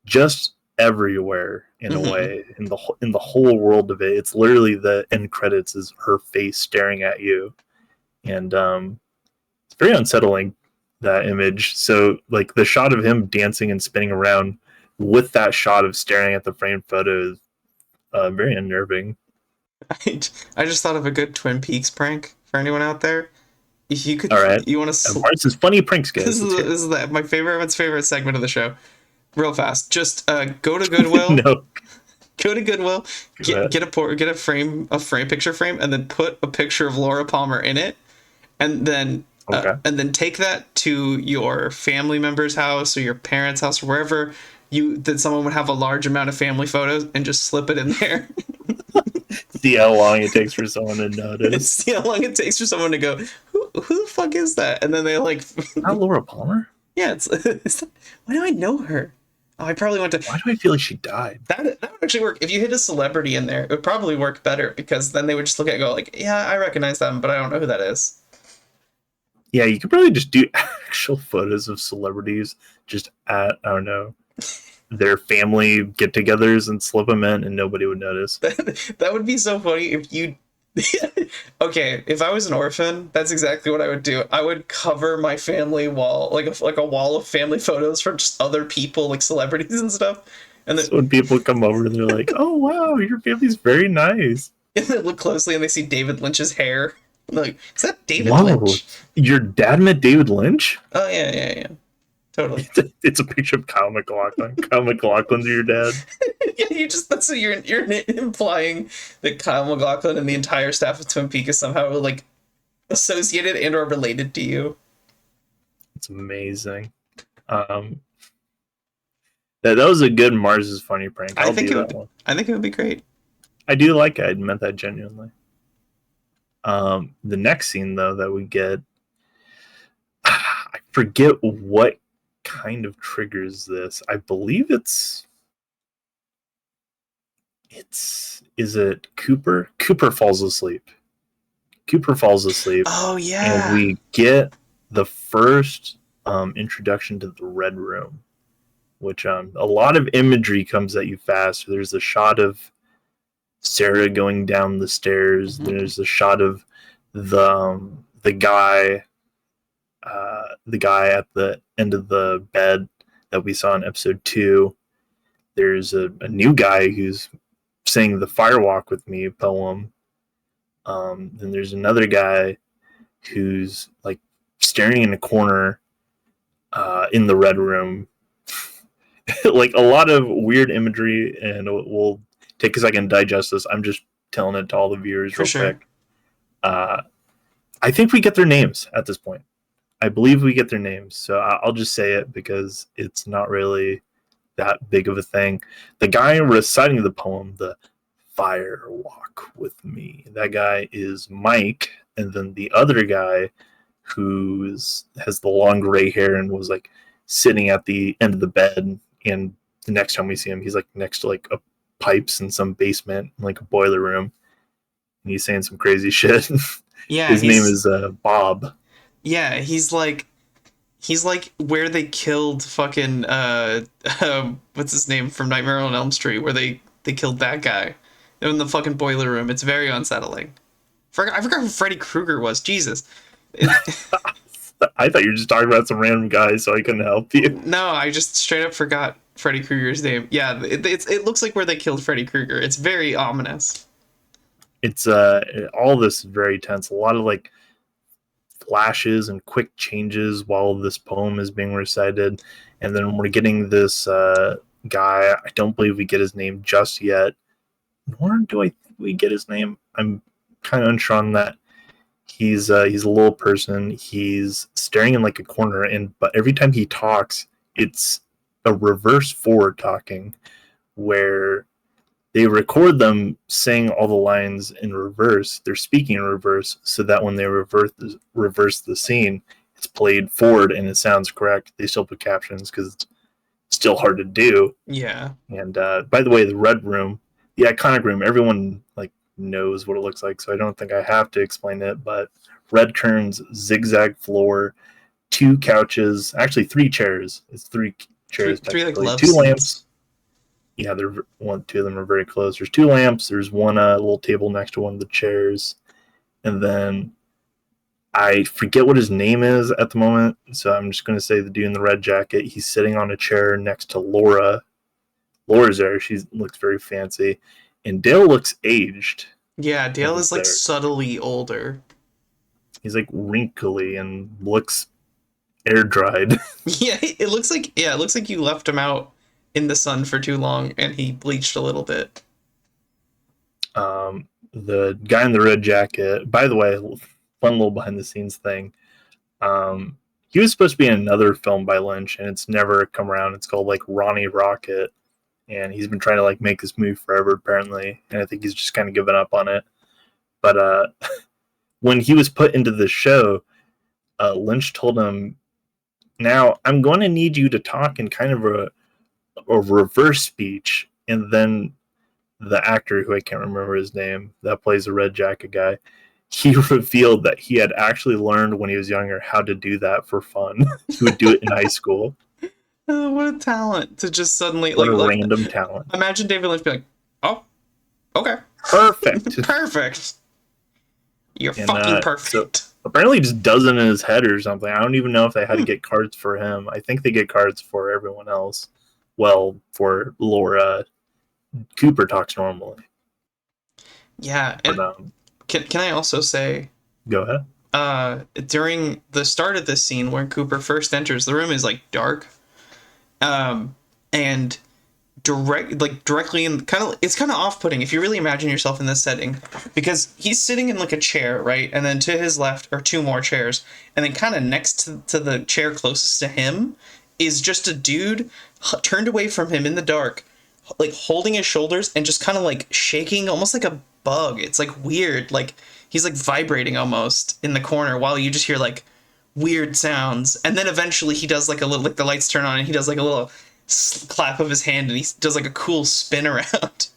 just everywhere in a mhm. way in the whole world of it. It's literally the end credits is her face staring at you, and it's very unsettling, that image. So like the shot of him dancing and spinning around with that shot of staring at the framed photo is very unnerving. I, I just thought of a good Twin Peaks prank for anyone out there. If you could, All right, you want and to. Mars is funny pranks, This guys. is Let's hear this is my favorite segment of the show. Real fast, just go to Goodwill, it. No, go to Goodwill, go ahead. get a frame picture frame, and then put a picture of Laura Palmer in it, Okay. and then take that to your family member's house or your parents' house or wherever you that someone would have a large amount of family photos, and just slip it in there. See how long it takes for someone to And notice. see how long it takes for someone to go, who the fuck is that? And then they like, Not Laura Palmer. yeah, why do I know her? Oh, I probably went to Why do I feel like she died? that would actually work. If you hit a celebrity in there, it would probably work better because then they would just look at it and go like, yeah, I recognize them, but I don't know who that is. Yeah, you could probably just do actual photos of celebrities just at, I don't know, their family get-togethers and slip them in, and nobody would notice. That would be so funny if you. Okay, if I was an orphan, that's exactly what I would do. I would cover my family wall, like a wall of family photos from just other people, like celebrities and stuff, and then So when people come over, they're like, "Oh wow, your family's very nice." and they look closely and they see David Lynch's hair. Like, is that David Whoa, Lynch? your dad met David Lynch? Oh yeah, totally. It's a picture of Kyle MacLachlan. Kyle MacLachlan's your dad. Yeah, you just that's what you're implying that Kyle MacLachlan and the entire staff of Twin Peaks is somehow like associated and or related to you. It's amazing. Um, that was a good Mars is funny prank. I'll do that one. I think it would be great. I do like it. I meant that genuinely. The next scene though that we get, I forget what kind of triggers this. I believe it's is it Cooper? Cooper falls asleep. Cooper falls asleep, Oh and yeah. we get the first introduction to the Red Room, which a lot of imagery comes at you fast. There's a shot of Sarah going down the stairs. Mhm. There's a shot of the guy the guy at the end of the bed that we saw in episode 2. There's a new guy who's saying the Firewalk with Me poem. Then there's another guy who's like staring in a corner in the Red Room. Like a lot of weird imagery, and we'll take a second to digest this. I'm just telling it to all the viewers For real sure. quick. I think we get their names at this point. I believe we get their names, so I'll just say it because it's not really that big of a thing. The guy reciting the poem, the Fire Walk with Me, that guy is Mike, and then the other guy who has the long gray hair and was like sitting at the end of the bed, and the next time we see him, he's like next to like a pipes in some basement, like a boiler room, and he's saying some crazy shit. Yeah, His name is Bob. he's like where they killed fucking what's his name from Nightmare on Elm Street, where they killed that guy in the fucking boiler room. It's very unsettling. I forgot who Freddy Krueger was. Jesus. It, I thought you were just talking about some random guy, so I couldn't help you. no, I just straight up forgot Freddy Krueger's name. Yeah, it looks like where they killed Freddy Krueger. It's very ominous. It's all this is very tense. A lot of like flashes and quick changes while this poem is being recited, and then we're getting this guy. I don't believe we get his name just yet, nor do I think we get his name. I'm kind of unsure on that. He's a little person. He's staring in like a corner, but every time he talks, it's a reverse forward talking, where they record them saying all the lines in reverse. They're speaking in reverse, so that when they reverse the scene, it's played forward and it sounds correct. They still put captions because it's still hard to do. Yeah. And by the way, the red room, the iconic room, everyone like knows what it looks like, so I don't think I have to explain it. But red curtains, zigzag floor, 2 couches, actually 3 chairs. It's 3 chairs Three like technically. love 2 lamps. seats. Yeah, they're 2 of them are very close. There's 2 lamps. There's one little table next to one of the chairs, and then I forget what his name is at the moment, so I'm just going to say the dude in the red jacket. He's sitting on a chair next to Laura. Laura's there. She looks very fancy, and Dale looks aged. Yeah, Dale is like there. subtly older. He's like wrinkly and looks air dried. Yeah, it looks like you left him out in the sun for too long and he bleached a little bit. The guy in the red jacket, by the way, fun little behind the scenes thing. He was supposed to be in another film by Lynch, and it's never come around. It's called like Ronnie Rocket, and he's been trying to like make this movie forever apparently, and I think he's just kind of given up on it. But when he was put into the show, Lynch told him, "Now I'm going to need you to talk in kind of a reverse speech," and then the actor, who I can't remember his name, that plays the red jacket guy, he revealed that he had actually learned when he was younger how to do that for fun. He would do it in high school. Oh, what a talent to just suddenly What a random talent. Imagine David Lynch be like, "Oh, okay, Perfect. perfect. You're fucking perfect." So apparently he just does it in his head or something. I don't even know if they had to get cards for him. I think they get cards for everyone else. Well, for Laura, Cooper talks normally. Yeah, and can I also say, go ahead. During the start of this scene where Cooper first enters, the room is like dark, and directly in it's kind of off-putting if you really imagine yourself in this setting, because he's sitting in like a chair, right, and then to his left are 2 more chairs, and then kind of next to the chair closest to him is just a dude turned away from him in the dark, like holding his shoulders and just kind of like shaking almost like a bug. It's like weird, like he's like vibrating almost in the corner while you just hear like weird sounds, and then eventually he does like a little, like the lights turn on and he does like a little clap of his hand and he does like a cool spin around.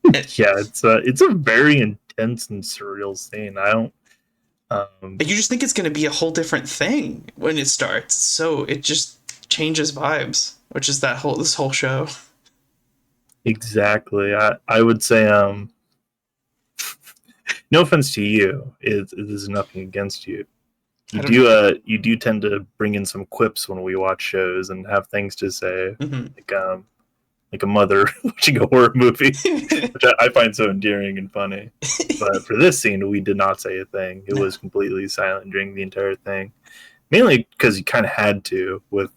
Yeah, it's a very intense and surreal scene. I don't But you just think it's going to be a whole different thing when it starts, so it just changes vibes, which is this whole show. Exactly. I would say no offense to you, it is nothing against you. You do tend to bring in some quips when we watch shows and have things to say, like a mother watching a horror movie, which I find so endearing and funny. But for this scene, we did not say a thing. It was completely silent during the entire thing, mainly because you kind of had to with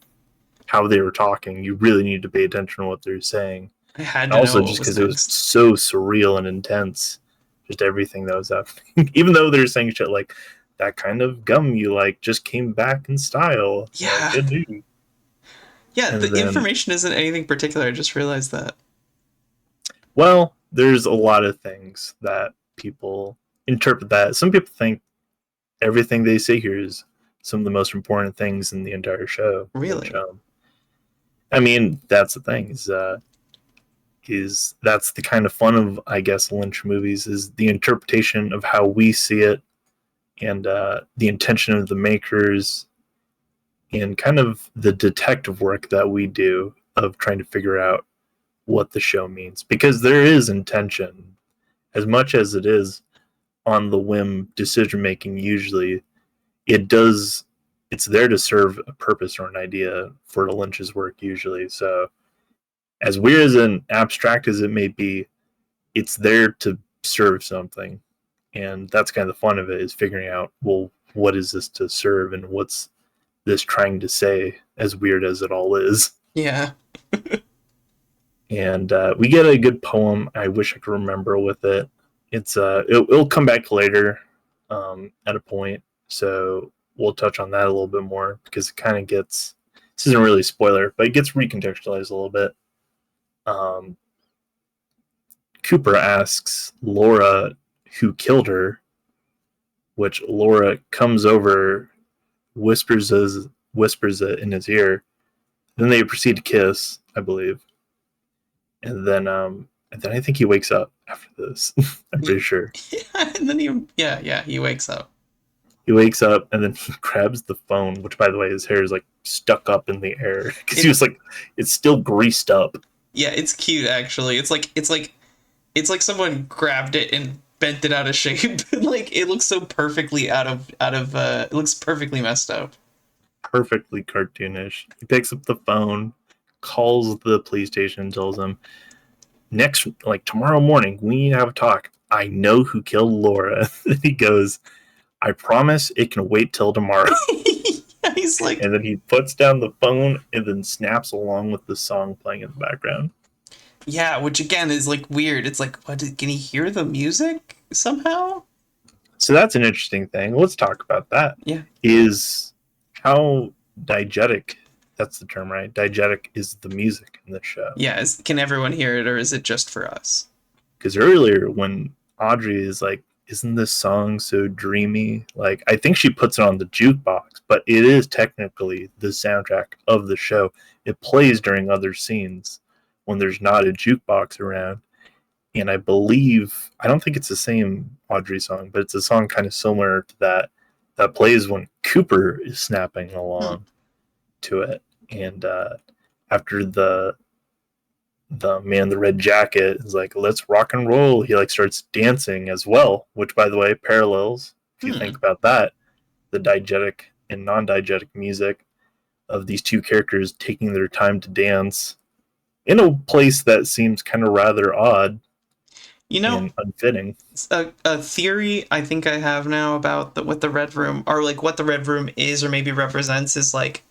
how they were talking. You really need to pay attention to what they're saying. I had to also know just because it was so surreal and intense, just everything that was happening. Even though they're saying shit like, "That kind of gum you like just came back in style." Yeah. Good news. Yeah, the information isn't anything particular. I just realized that. Well, there's a lot of things that people interpret that. Some people think everything they say here is some of the most important things in the entire show. Really? Which, I mean, that's the thing. Is that's the kind of fun of, I guess, Lynch movies, is the interpretation of how we see it, and the intention of the makers, and kind of the detective work that we do of trying to figure out what the show means. Because there is intention, as much as it is on the whim decision making. Usually, it's there to serve a purpose or an idea for Lynch's work usually. So, as weird and abstract as it may be, it's there to serve something. And that's kind of the fun of it, is figuring out, well, what is this to serve, and what's this trying to say, as weird as it all is. Yeah. And we get a good poem. I wish I could remember with it. It'll come back later at a point. So we'll touch on that a little bit more, because it kind of gets, this isn't really a spoiler, but it gets recontextualized a little bit. Cooper asks Laura who killed her, which Laura comes over, whispers it in his ear. Then they proceed to kiss, I believe, and then I think he wakes up after this. I'm pretty sure And then he wakes up. he wakes up and then he grabs the phone. Which, by the way, his hair is like stuck up in the air because he was like, it's still greased up. Yeah, it's cute actually. It's like someone grabbed it and bent it out of shape. Like it looks so perfectly out of it looks perfectly messed up. Perfectly cartoonish. He picks up the phone, calls the police station, tells them tomorrow morning we need to have a talk. I know who killed Laura. He goes, I promise it can wait till tomorrow. Yeah, he's like, And then he puts down the phone and then snaps along with the song playing in the background. yeah, which again is like weird. It's like, can he hear the music somehow? So that's an interesting thing. Let's talk about that. Yeah. Is how diegetic, that's the term, right? Diegetic is the music in the show. Yeah, can everyone hear it or is it just for us? Because earlier when Audrey is like, isn't this song so dreamy? Like, I think she puts it on the jukebox, but it is technically the soundtrack of the show. It plays during other scenes when there's not a jukebox around. And I don't think it's the same Audrey song, but it's a song kind of similar to that plays when Cooper is snapping along to it. And after the man in the red jacket is like, let's rock and roll, he like starts dancing as well, which, by the way, parallels, if you think about that, the diegetic and non-diegetic music of these two characters taking their time to dance in a place that seems kind of rather odd, and unfitting. A theory I think I have now about what the Red Room, or like what the Red Room is or maybe represents, is like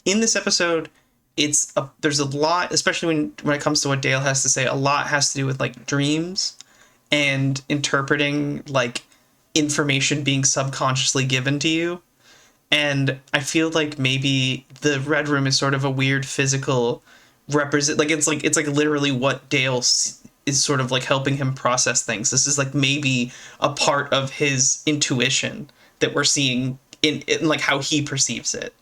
in this episode, there's a lot, especially when it comes to what Dale has to say, a lot has to do with like dreams and interpreting like information being subconsciously given to you. And I feel like maybe the Red Room is sort of a weird physical represent, like it's like literally what Dale is sort of like helping him process things. This is like maybe a part of his intuition that we're seeing in like how he perceives it,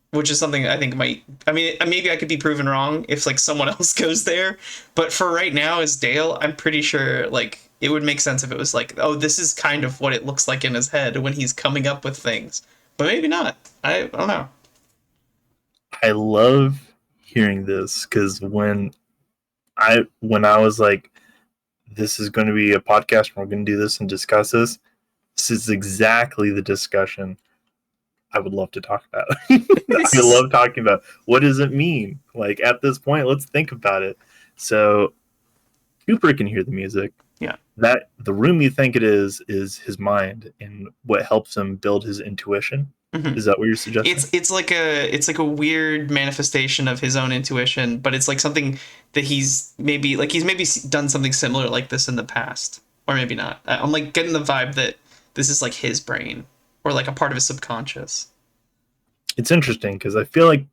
which is something I think maybe I could be proven wrong if like someone else goes there, but for right now as Dale, I'm pretty sure like it would make sense if it was like, oh, this is kind of what it looks like in his head when he's coming up with things, but maybe not. I don't know. I love hearing this because when I was like, this is going to be a podcast and we're going to do this and discuss this is exactly the discussion I would love to talk about. I love talking about what does it mean? Like at this point, let's think about it. So Cooper can hear the music. Yeah. That the room you think it is his mind and what helps him build his intuition. Mm-hmm. Is that what you're suggesting? It's like a weird manifestation of his own intuition, but it's like something that he's maybe done something similar like this in the past, or maybe not. I'm like getting the vibe that this is like his brain or like a part of his subconscious. It's interesting because I feel like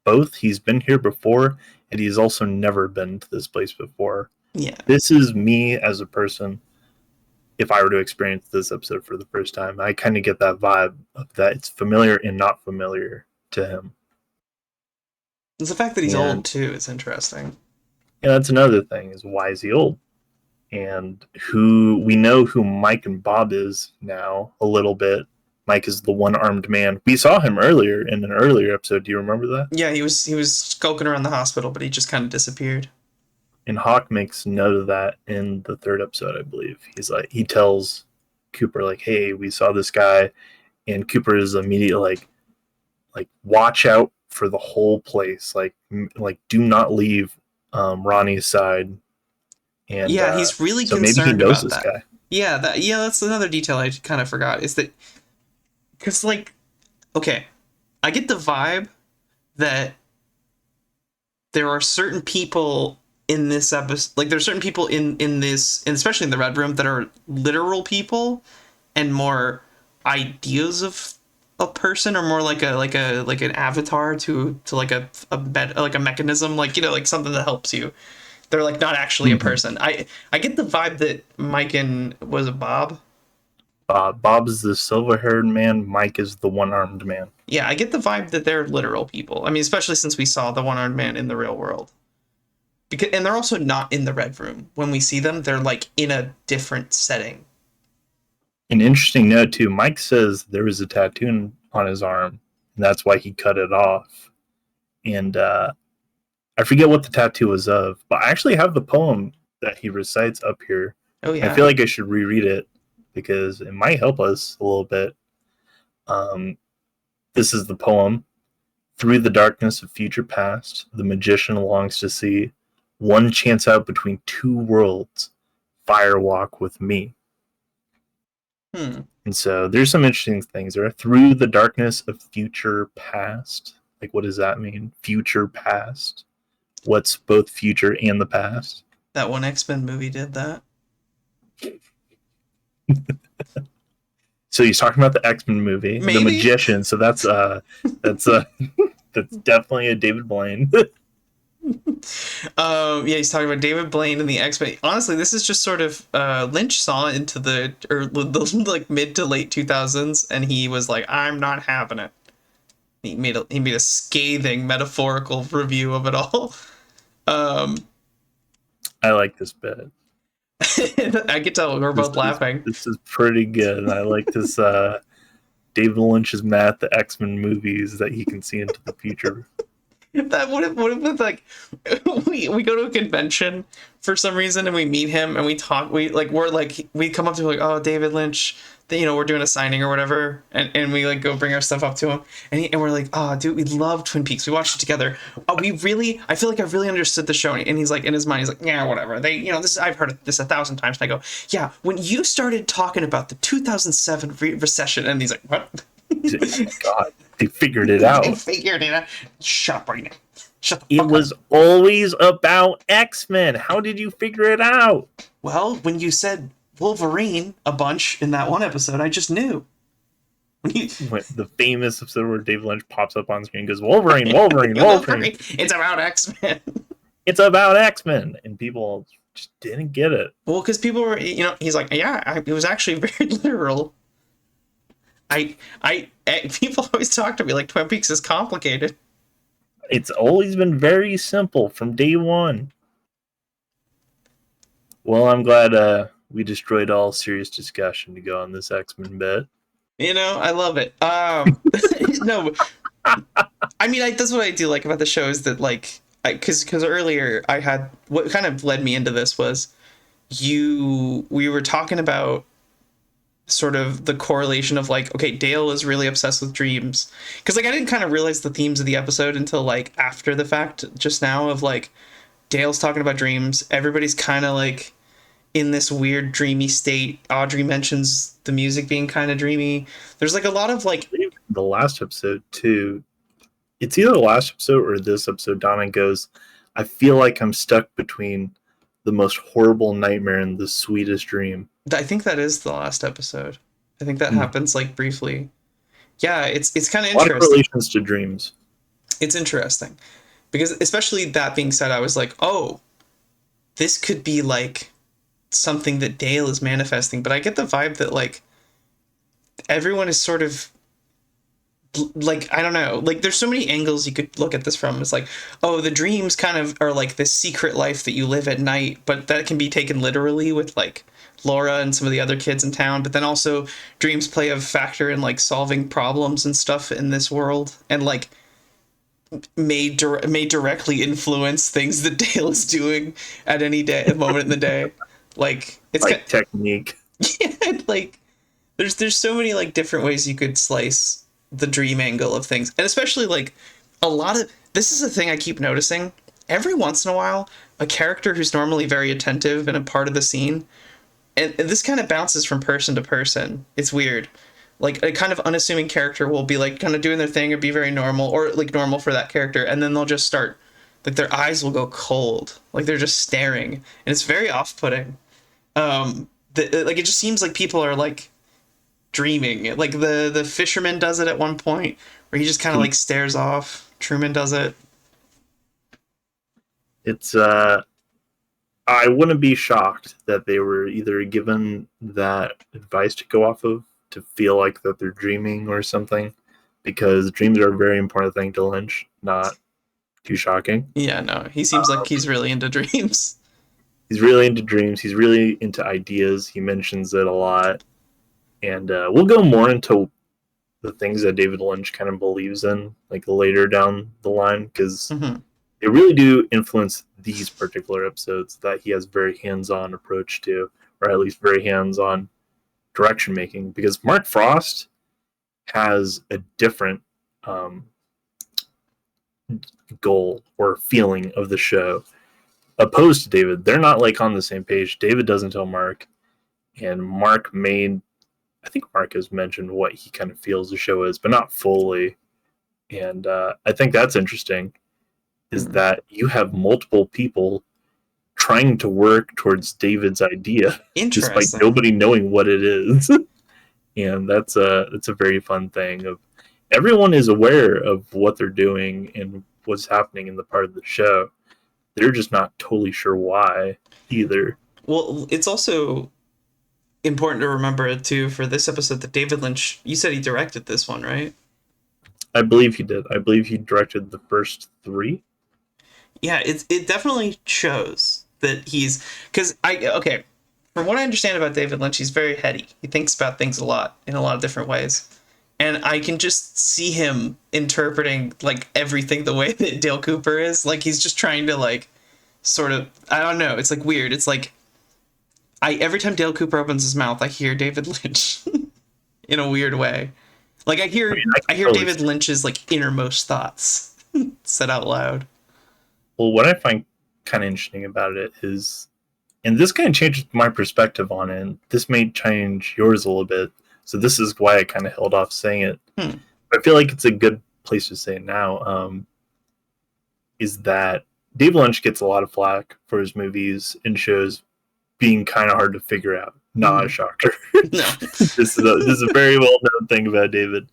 both he's been here before and he's also never been to this place before. Yeah. This is me as a person. If I were to experience this episode for the first time, I kind of get that vibe of that it's familiar and not familiar to him. It's the fact that he's old too. It's interesting. Yeah, that's another thing, is why is he old? And we know who Mike and Bob is now a little bit. Mike is the one-armed man. We saw him earlier in an earlier episode. Do you remember that? Yeah, he was skulking around the hospital, but he just kind of disappeared. And Hawk makes note of that in the third episode, I believe. He tells Cooper, like, hey, we saw this guy. And Cooper is immediately like, watch out for the whole place. Like do not leave Ronnie's side. And yeah, he's really so concerned maybe he knows about this that guy. Yeah, that's another detail I kind of forgot, is that because like, okay, I get the vibe that there are certain people in this episode, like there's certain people in this, and especially in the Red Room, that are literal people and more ideas of a person, or more like an avatar to like a mechanism, like, you know, like something that helps you. They're like not actually a Mhm. person. I get the vibe that Mike and was it Bob? Bob is the silver-haired man. Mike is the one-armed man. Yeah, I get the vibe that they're literal people. I mean, especially since we saw the one-armed man in the real world. Because and they're also not in the red room. When we see them, they're like in a different setting. An interesting note too. Mike says there was a tattoo on his arm, and that's why he cut it off. And I forget what the tattoo was of, but I actually have the poem that he recites up here. Oh I feel yeah. like I should reread it because it might help us a little bit. Um, this is the poem. Through the darkness of future past, the magician longs to see one chance out between two worlds. Fire walk with me. Hmm. And so there's some interesting things there. Through the darkness of future past. Like, what does that mean? Future past. What's both future and the past? That one X-Men movie did that. So he's talking about the X-Men movie, The Maybe. Magician. So that's that's definitely a David Blaine. Yeah, he's talking about David Blaine and the X-Men. Honestly, this is just sort of Lynch saw into the like mid to late 2000s, and he was like, "I'm not having it." He made a scathing metaphorical review of it all. Um, I like this bit. I could tell we're This both is laughing. this is pretty good. And I like this David Lynch is mad at the X-Men movies that he can see into the future. That what if it's like we go to a convention for some reason and we meet him and we talk we come up to him like, oh, David Lynch, we're doing a signing or whatever, and we like go bring our stuff up to him, and we're like, oh dude, we love Twin Peaks, we watched it together. I feel like I really understood the show, and he's like, in his mind he's like, yeah, whatever, this I've heard this 1,000 times, and I go, yeah, when you started talking about the 2007 recession, and he's like, what? Oh my god, they figured it They out. figured it out. Shut up right now. Shut the It fuck up. was always about X-Men. How did you figure it out? Well, when you said Wolverine a bunch in that one episode, I just knew. The famous episode where David Lynch pops up on screen and goes, Wolverine, Wolverine, Wolverine. It's about X-Men. It's about X-Men. And people just didn't get it. Well, because people were, he's like, yeah, it was actually very literal. People always talk to me like Twin Peaks is complicated. It's always been very simple from day one. Well, I'm glad we destroyed all serious discussion to go on this X-Men bit. I love it. No, I mean, that's what I do like about the show is that like, because earlier I had what kind of led me into this was we were talking about sort of the correlation of like, okay, Dale is really obsessed with dreams, because like I didn't kind of realize the themes of the episode until like after the fact just now of like Dale's talking about dreams, everybody's kind of like in this weird dreamy state. Audrey mentions the music being kind of dreamy. There's like a lot of like The last episode too, it's either the last episode or this episode, Donna goes, I feel like I'm stuck between the most horrible nightmare and the sweetest dream. I think that is the last episode. I think that happens like briefly. Yeah, it's kind of A lot of interesting. relations to dreams. It's interesting because, especially that being said, I was like, oh, this could be like something that Dale is manifesting, but I get the vibe that like everyone is sort of like, I don't know, like there's so many angles you could look at this from. It's like, oh, the dreams kind of are like this secret life that you live at night, but that can be taken literally with like Laura and some of the other kids in town, but then also dreams play a factor in like solving problems and stuff in this world, and like may directly influence things that Dale is doing at any moment in the day. Like it's like technique. yeah, like there's so many like different ways you could slice the dream angle of things, and especially like a lot of this is a thing I keep noticing. Every once in a while, a character who's normally very attentive and a part of the scene, and this kind of bounces from person to person. It's weird. Like a kind of unassuming character will be like kind of doing their thing or be very normal or like normal for that character, and then they'll just start like their eyes will go cold, like they're just staring, and it's very off-putting. Like it just seems like people are like dreaming. Like the fisherman does it at one point where he just kind of like stares off. Truman does it. It's I wouldn't be shocked that they were either given that advice to go off of to feel like that they're dreaming or something, because dreams are a very important thing to Lynch. Not too shocking. Yeah, no, he seems like he's really into dreams. He's really into dreams. He's really into ideas. He mentions it a lot, and we'll go more into the things that David Lynch kind of believes in, like later down the line, because Hmm. they really do influence these particular episodes that he has very hands-on approach to, or at least very hands-on direction making. Because Mark Frost has a different um, goal or feeling of the show opposed to David. They're not like on the same page. David doesn't tell Mark, and Mark made. I think Mark has mentioned what he kind of feels the show is, but not fully. And I think that's interesting. Is Hmm. that you have multiple people trying to work towards David's idea, despite Interesting. nobody knowing what it is. And that's a very fun thing. Of everyone is aware of what they're doing and what's happening in the part of the show. They're just not totally sure why either. Well, it's also important to remember too for this episode that David Lynch, you said he directed this one, right? I believe he did. I believe he directed the first three. Yeah, it definitely shows that he's because I okay. From what I understand about David Lynch, he's very heady. He thinks about things a lot in a lot of different ways. And I can just see him interpreting like everything the way that Dale Cooper is. Like he's just trying to like sort of I don't know, it's like weird. It's like I every time Dale Cooper opens his mouth, I hear David Lynch in a weird way. Like I mean, I I can hear totally David see. Lynch's like innermost thoughts said out loud. Well, what I find kind of interesting about it is, and this kind of changes my perspective on it. And this may change yours a little bit. So this is why I kind of held off saying it. Hmm. I feel like it's a good place to say it now. Is that David Lynch gets a lot of flack for his movies and shows being kind of hard to figure out. Not a Mm-hmm. shocker. No. This is a very well known thing about David,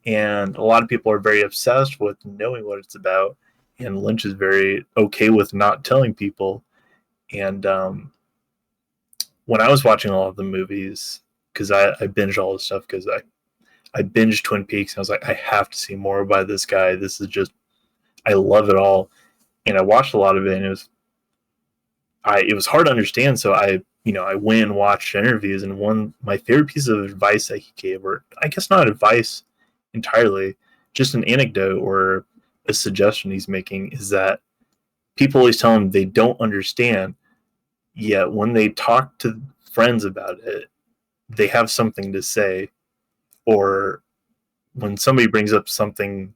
and a lot of people are very obsessed with knowing what it's about. And Lynch is very okay with not telling people. And when I was watching all of the movies, because I binge all this stuff, because I binged Twin Peaks, and I was like, I have to see more by this guy. This is just, I love it all. And I watched a lot of it, and it was hard to understand. So I went and watched interviews, and one my favorite piece of advice that he gave, or I guess not advice entirely, just an anecdote or a suggestion he's making, is that people always tell him they don't understand, yet when they talk to friends about it, they have something to say. Or when somebody brings up something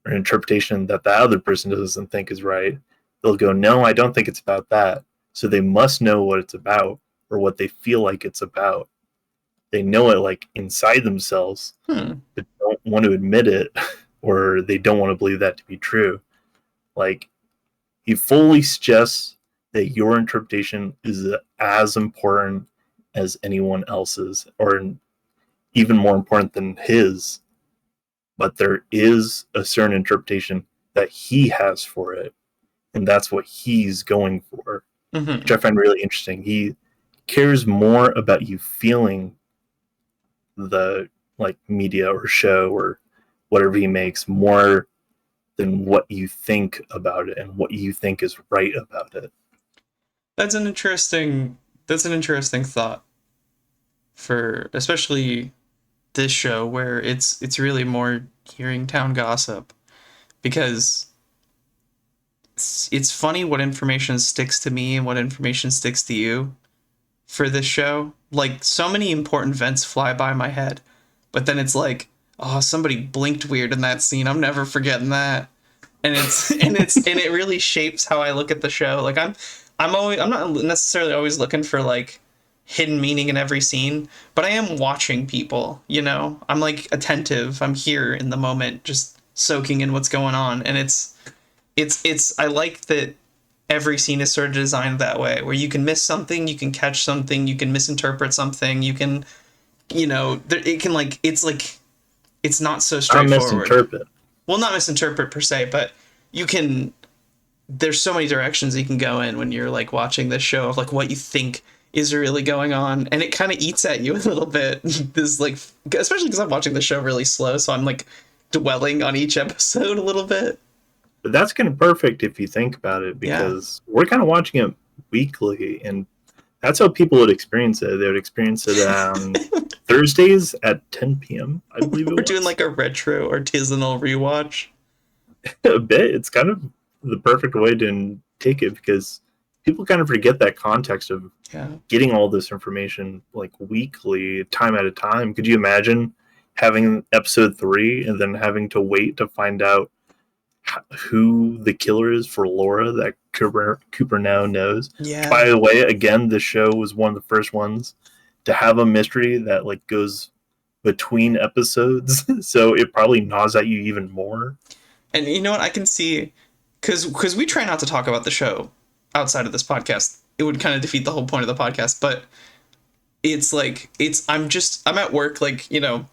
or an interpretation that the other person doesn't think is right, they'll go, no, I don't think it's about that. So they must know what it's about, or what they feel like it's about. They know it like inside themselves, Hmm. but don't want to admit it, or they don't want to believe that to be true. Like, he fully suggests that your interpretation is as important as anyone else's, or even more important than his. But there is a certain interpretation that he has for it, and that's what he's going for, which Mm-hmm. I find really interesting. He cares more about you feeling the like media or show or whatever he makes more than what you think about it and what you think is right about it. That's an interesting thought for especially this show where it's really more hearing town gossip because it's funny what information sticks to me and what information sticks to you for this show. Like so many important events fly by my head, but then it's like, oh, somebody blinked weird in that scene. I'm never forgetting that. And and it really shapes how I look at the show. Like I'm not necessarily always looking for like hidden meaning in every scene, but I am watching people, you know? I'm like attentive. I'm here in the moment just soaking in what's going on and it's I like that every scene is sort of designed that way where you can miss something, you can catch something, you can misinterpret something, you can it can like it's not so I straightforward. misinterpret. Well, not misinterpret per se, but you can there's so many directions you can go in when you're like watching this show of like what you think is really going on, and it kind of eats at you a little bit. This like, especially because I'm watching the show really slow, so I'm like dwelling on each episode a little bit. But that's kind of perfect if you think about it, Yeah. because we're kind of watching it weekly, and that's how people would experience it. They would experience it on Thursdays at 10 p.m. I believe it We're was. doing like a retro artisanal rewatch. A bit. It's kind of the perfect way to take it, because people kind of forget that context of Yeah. getting all this information like weekly, time at a time. Could you imagine having episode 3 and then having to wait to find out who the killer is for Laura that Cooper now knows? Yeah. By the way, again, this show was one of the first ones to have a mystery that like goes between episodes, so it probably gnaws at you even more. And you know what? I can see, because we try not to talk about the show outside of this podcast. It would kind of defeat the whole point of the podcast. But it's like I'm at work, like, you know,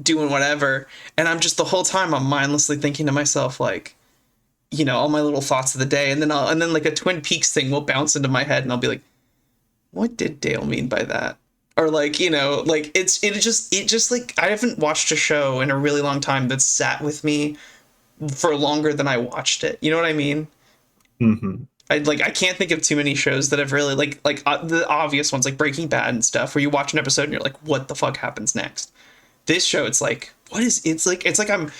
doing whatever, and I'm just the whole time I'm mindlessly thinking to myself like, you know, all my little thoughts of the day, and then like a Twin Peaks thing will bounce into my head, and I'll be like, what did Dale mean by that? Or like, you know, like it just like I haven't watched a show in a really long time that sat with me for longer than I watched it. You know what I mean? Mm-hmm. I can't think of too many shows that have really like the obvious ones like Breaking Bad and stuff where you watch an episode and you're like, what the fuck happens next? This show, it's like, what is it's like I'm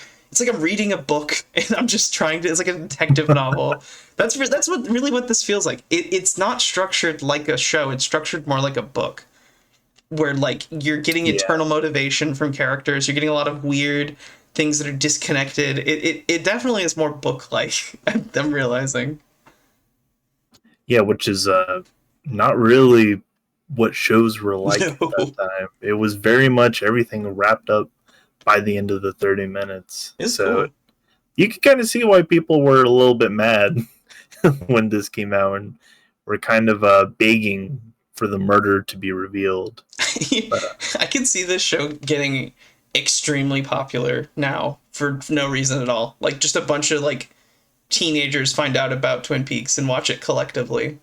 reading a book and I'm just trying to, it's like a detective novel. That's what this feels like. It's not structured like a show. It's structured more like a book where like you're getting internal motivation from characters. You're getting a lot of weird things that are disconnected. It definitely is more book like. I'm realizing. Yeah, which is not really what shows were like at No. that time. It was very much everything wrapped up by the end of the 30 minutes. It's So cool. you can kind of see why people were a little bit mad when this came out and were kind of begging for the murder to be revealed. But, I can see this show getting extremely popular now for no reason at all. Like just a bunch of like teenagers find out about Twin Peaks and watch it collectively.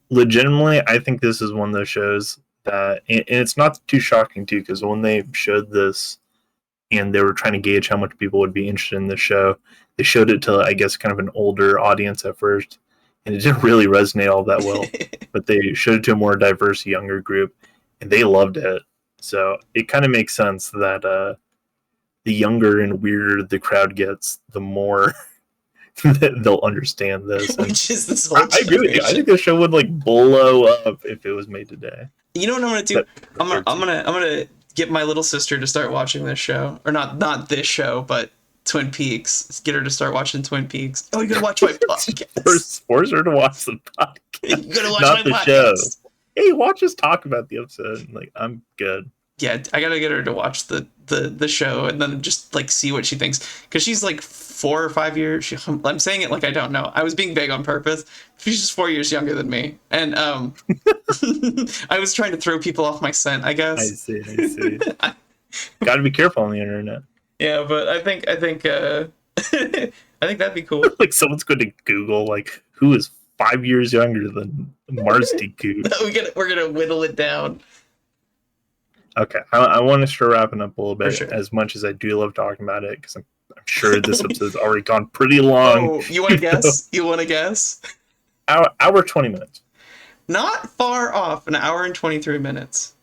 legitimately, I think this is one of those shows that, and it's not too shocking too, because when they showed this and they were trying to gauge how much people would be interested in the show, they showed it to, I guess, kind of an older audience at first, and it didn't really resonate all that well. But they showed it to a more diverse, younger group, and they loved it. So it kind of makes sense that the younger and weirder the crowd gets, the more they'll understand this. And Which is this whole I agree with you. I think generation. the show would like blow up if it was made today. You know what I'm gonna do? But- I'm gonna get my little sister to start watching this show, or not this show, but Twin Peaks. Get her to start watching Twin Peaks. Oh, you gotta watch my podcast. Force her to watch the podcast, You gotta watch not my the show. podcast. Hey, watch us talk about the episode. Like, I'm good. Yeah, I gotta get her to watch the show and then just like see what she thinks, because she's like 4 or 5 years. I'm saying it like I don't know. I was being vague on purpose. She's just 4 years younger than me, and I was trying to throw people off my scent, I I guess. see. Got to be careful on the internet. Yeah, but I think I think that'd be cool. Like, someone's going to Google like who is 5 years younger than Marsty Coot. We're gonna whittle it down. Okay, I want to start wrapping up a little bit. Sure. As much as I do love talking about it, because I'm sure this episode's already gone pretty long. Oh, you want to guess? You want to guess? Hour 20 minutes. Not far off. An hour and 23 minutes.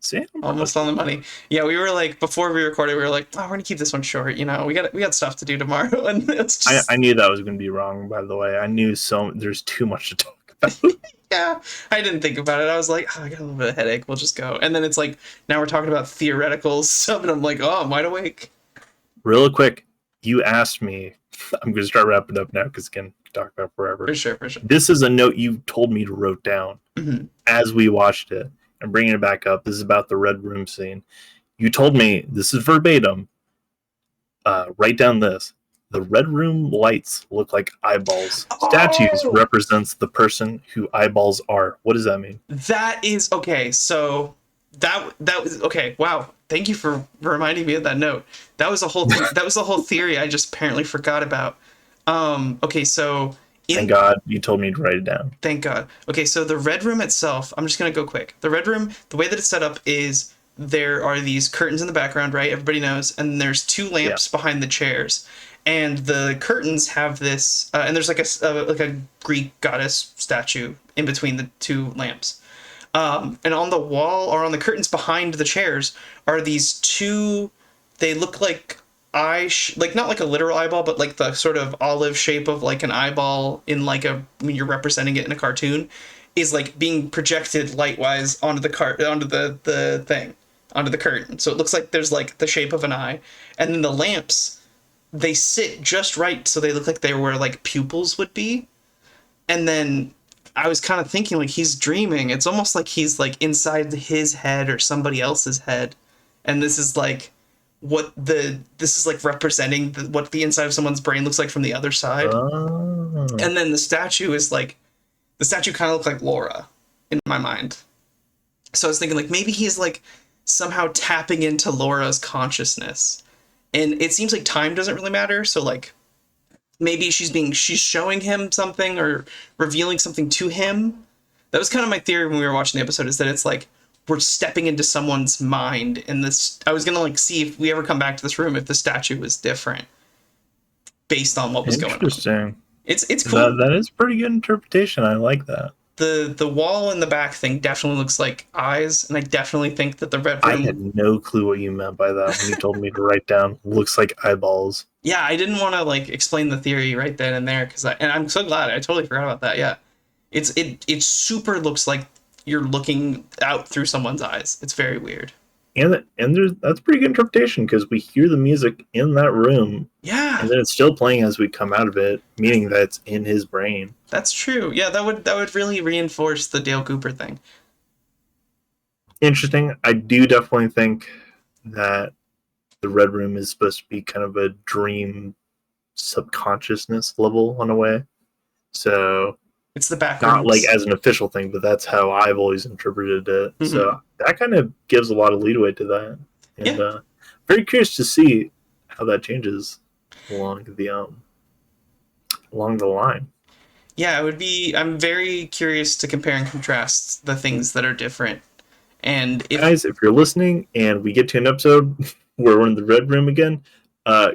See, Almost on the money. Yeah, we were like, before we recorded, we were like, oh, we're gonna keep this one short. You know, we got stuff to do tomorrow, and it's just I knew that was going to be wrong. By the way, I knew there's too much to talk about. yeah. I didn't think about it. I was like, oh, I got a little bit of headache. We'll just go. And then it's like, now we're talking about theoretical stuff, and I'm like, oh, I'm wide awake. Real quick, you asked me. I'm going to start wrapping up now because again, talk about forever. For sure, for sure. This is a note you told me to wrote down Mhm. as we watched it. I'm bringing it back up. This is about the red room scene. You told me, this is verbatim, write down this. The red room lights look like eyeballs. Statues Oh! represents the person who eyeballs are. What does that mean? That is okay. So that was okay. Wow. Thank you for reminding me of that note. That was a whole that was a whole theory I just apparently forgot about. Okay, so Thank In God you told me to write it down. Thank God. Okay, so the red room itself, I'm just gonna go quick. The red room, the way that it's set up is there are these curtains in the background, right? Everybody knows, and there's two Yeah. lamps behind the chairs, and the curtains have this, and there's like a Greek goddess statue in between the two lamps. And on the wall or on the curtains behind the chairs are these two. They look like like not like a literal eyeball, but like the sort of olive shape of like an eyeball in like a when you're representing it in a cartoon, is like being projected lightwise onto the thing onto the curtain. So it looks like there's like the shape of an eye, and then the lamps they sit just right so they look like they were where like pupils would be, and then I was kind of thinking like he's dreaming. It's almost like he's like inside his head or somebody else's head, and this is like this is like representing what the inside of someone's brain looks like from the other side. Oh. And then the statue is like the statue kind of looked like Laura in my mind. So I was thinking like maybe he's like somehow tapping into Laura's consciousness, and it seems like time doesn't really matter. So like maybe she's showing him something or revealing something to him. That was kind of my theory when we were watching the episode, is that it's like we're stepping into someone's mind in this. I was gonna like see if we ever come back to this room if the statue was different based on what was going on. Interesting. It's cool. That is pretty good interpretation. I like that. The wall in the back thing definitely looks like eyes, and I definitely think that the red I room. had no clue what you meant by that when you told me to write down looks like eyeballs. Yeah, I didn't want to like explain the theory right then and there and I'm so glad I totally forgot about that. Yeah, it super looks like you're looking out through someone's eyes. It's very weird. And that's pretty good interpretation because we hear the music in that room, Yeah, and then it's still playing as we come out of it, meaning that it's in his brain. that's true. Yeah, that would really reinforce the Dale Cooper thing. Interesting. I do definitely think that the Red Room is supposed to be kind of a dream subconsciousness level in a way. So It's the back not like rooms. as an official thing, but that's how I've always interpreted it. Mhm. So that kind of gives a lot of leeway to that. And Yeah. very curious to see how that changes along the line. Yeah, it would be. I'm very curious to compare and contrast the things that are different. And Guys, if you're listening and we get to an episode where we're in the Red Room again,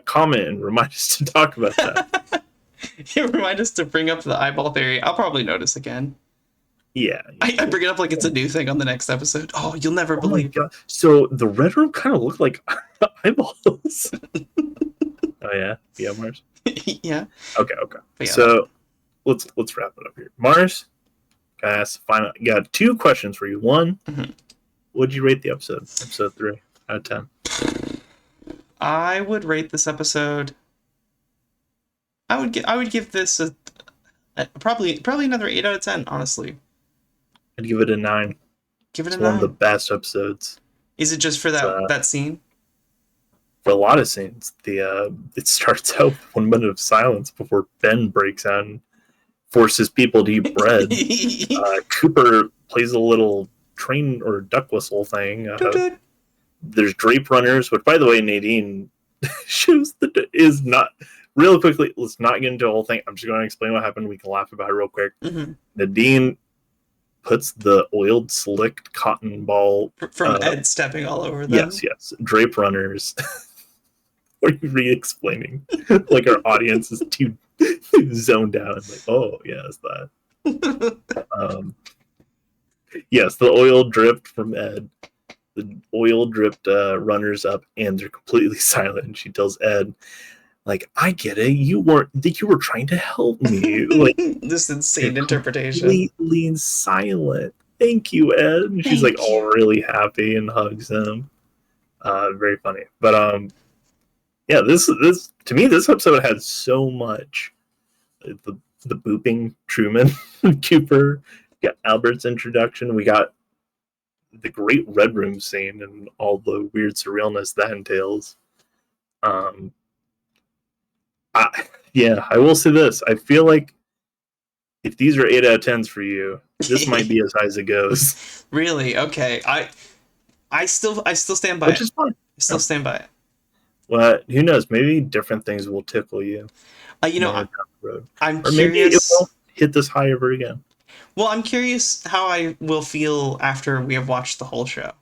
comment and remind us to talk about that. you remind us to bring up the eyeball theory, I'll probably notice again. Yeah. I bring it up like it's a new thing on the next episode. Oh, you'll never Oh my believe. god! So the Red Room kind of looked like eyeballs. Oh yeah, yeah, Mars. Yeah. Okay. But yeah. So let's wrap it up here. Mars, guys, final. Got two questions for you. One, what'd you rate the episode? Episode 3 out of 10. I would rate this episode. I would give this a probably another 8 out of 10. Honestly, I'd give it a 9. give it It's a one of the 9. best episodes. Is it just for that scene? For a lot of scenes, it starts out with 1 minute of silence before Ben breaks out and forces people to eat bread. Cooper plays a little train or duck whistle thing. There's drape runners, which, by the way, Nadine shows that is not. Real quickly, let's not get into the whole thing. I'm just going to explain what happened. We can laugh about it real quick. Nadine puts the oiled, slicked cotton ball from Ed stepping all over them. Yes. Drape runners. What are you re-explaining? Like our audience is too zoned out. And like, oh, yes, that. Yes, the oil dripped from Ed. The oil dripped runners up, and they're completely silent. And she tells Ed, like, I get it. You were trying to help me. Like this insane interpretation. Completely silent. Thank you, Ed. And she's like all really happy and hugs him. Very funny. But yeah, this to me, this episode had so much. The booping Truman, Cooper, we got Albert's introduction. We got the great Red Room scene and all the weird surrealness that entails. I will say this. I feel like if these are 8 out of 10s for you, this might be as high as it goes. Really? Okay. I still stand by Which it. is fine. I still stand by it. Well, who knows? Maybe different things will tickle you. road. I'm Or maybe it curious. won't hit this high ever again. Well, I'm curious how I will feel after we have watched the whole show.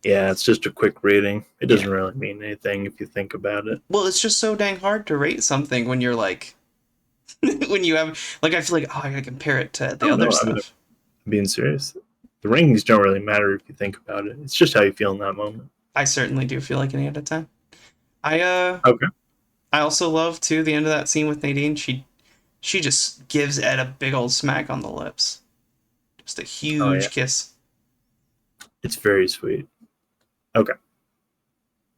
Yeah, it's just a quick rating. It Yeah. doesn't really mean anything if you think about it. Well, it's just so dang hard to rate something when you're like, when you have, like, I feel like, oh, I gotta compare it to the Oh other no, I'm stuff. being serious. The rankings don't really matter if you think about it. It's just how you feel in that moment. I certainly do feel like an 8 out of 10. Okay. I also love too the end of that scene with Nadine. She just gives Ed a big old smack on the lips. Just a Oh yeah. huge kiss. It's very sweet. Okay.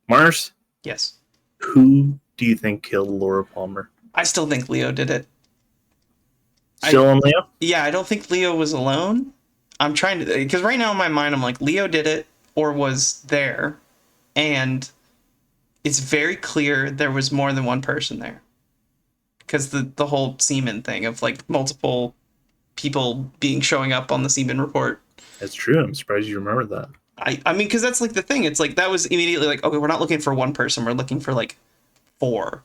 Mars, Yes. who do you think killed Laura Palmer? I still think Leo did it. Still on Leo? Yeah, I don't think Leo was alone. I'm trying to, because right now in my mind I'm like, Leo did it or was there, and it's very clear there was more than one person there. Because the whole semen thing of like multiple people showing up on the semen report. That's true. I'm surprised you remember that. I mean, because that's like the thing. It's like that was immediately like, okay, we're not looking for one person. We're looking for like four,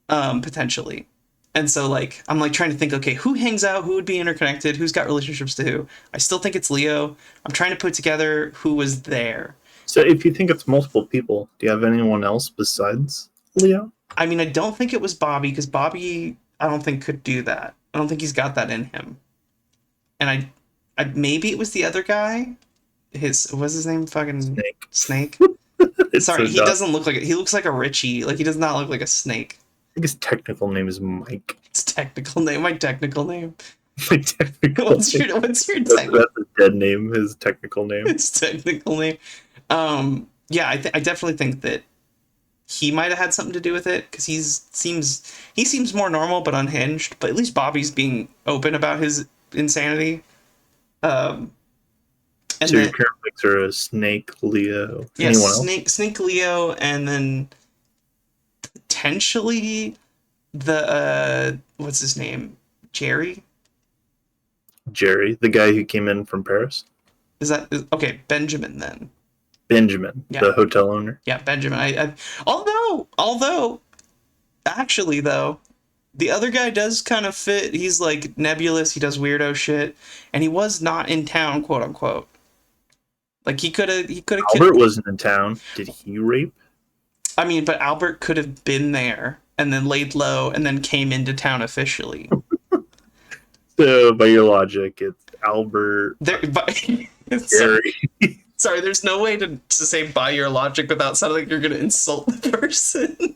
potentially. And so like I'm like trying to think, okay, who hangs out, who would be interconnected, who's got relationships to who. I still think it's Leo. I'm trying to put together who was there. So if you think it's multiple people, do you have anyone else besides Leo? I mean, I don't think it was Bobby, because Bobby I don't think could do that. I don't think he's got that in him. And I maybe it was the other guy. What's his name? Fucking Snake. Sorry, so he doesn't look like it. He looks like a Richie. Like, he does not look like a snake. I think his technical name is Mike. It's technical name. My technical name. My technical What's name. your That's a dead name. His technical name. His technical name. Yeah, I definitely think that he might have had something to do with it, because he seems more normal but unhinged. But at least Bobby's being open about his insanity. And So then, your current picks are a Snake, Leo, yeah, anyone else? Snake Leo, and then potentially the what's his name? Jerry? Jerry, the guy who came in from Paris. Okay, Benjamin then. Benjamin, Yeah. the hotel owner. Yeah, Benjamin. Although actually though, the other guy does kind of fit. He's like nebulous, he does weirdo shit, and he was not in town, quote unquote. Like he could have Albert wasn't in town. Did he rape? I mean, but Albert could have been there and then laid low and then came into town officially. So by your logic, it's Albert, Jerry. Sorry, there's no way to say by your logic without sounding like you're going to insult the person.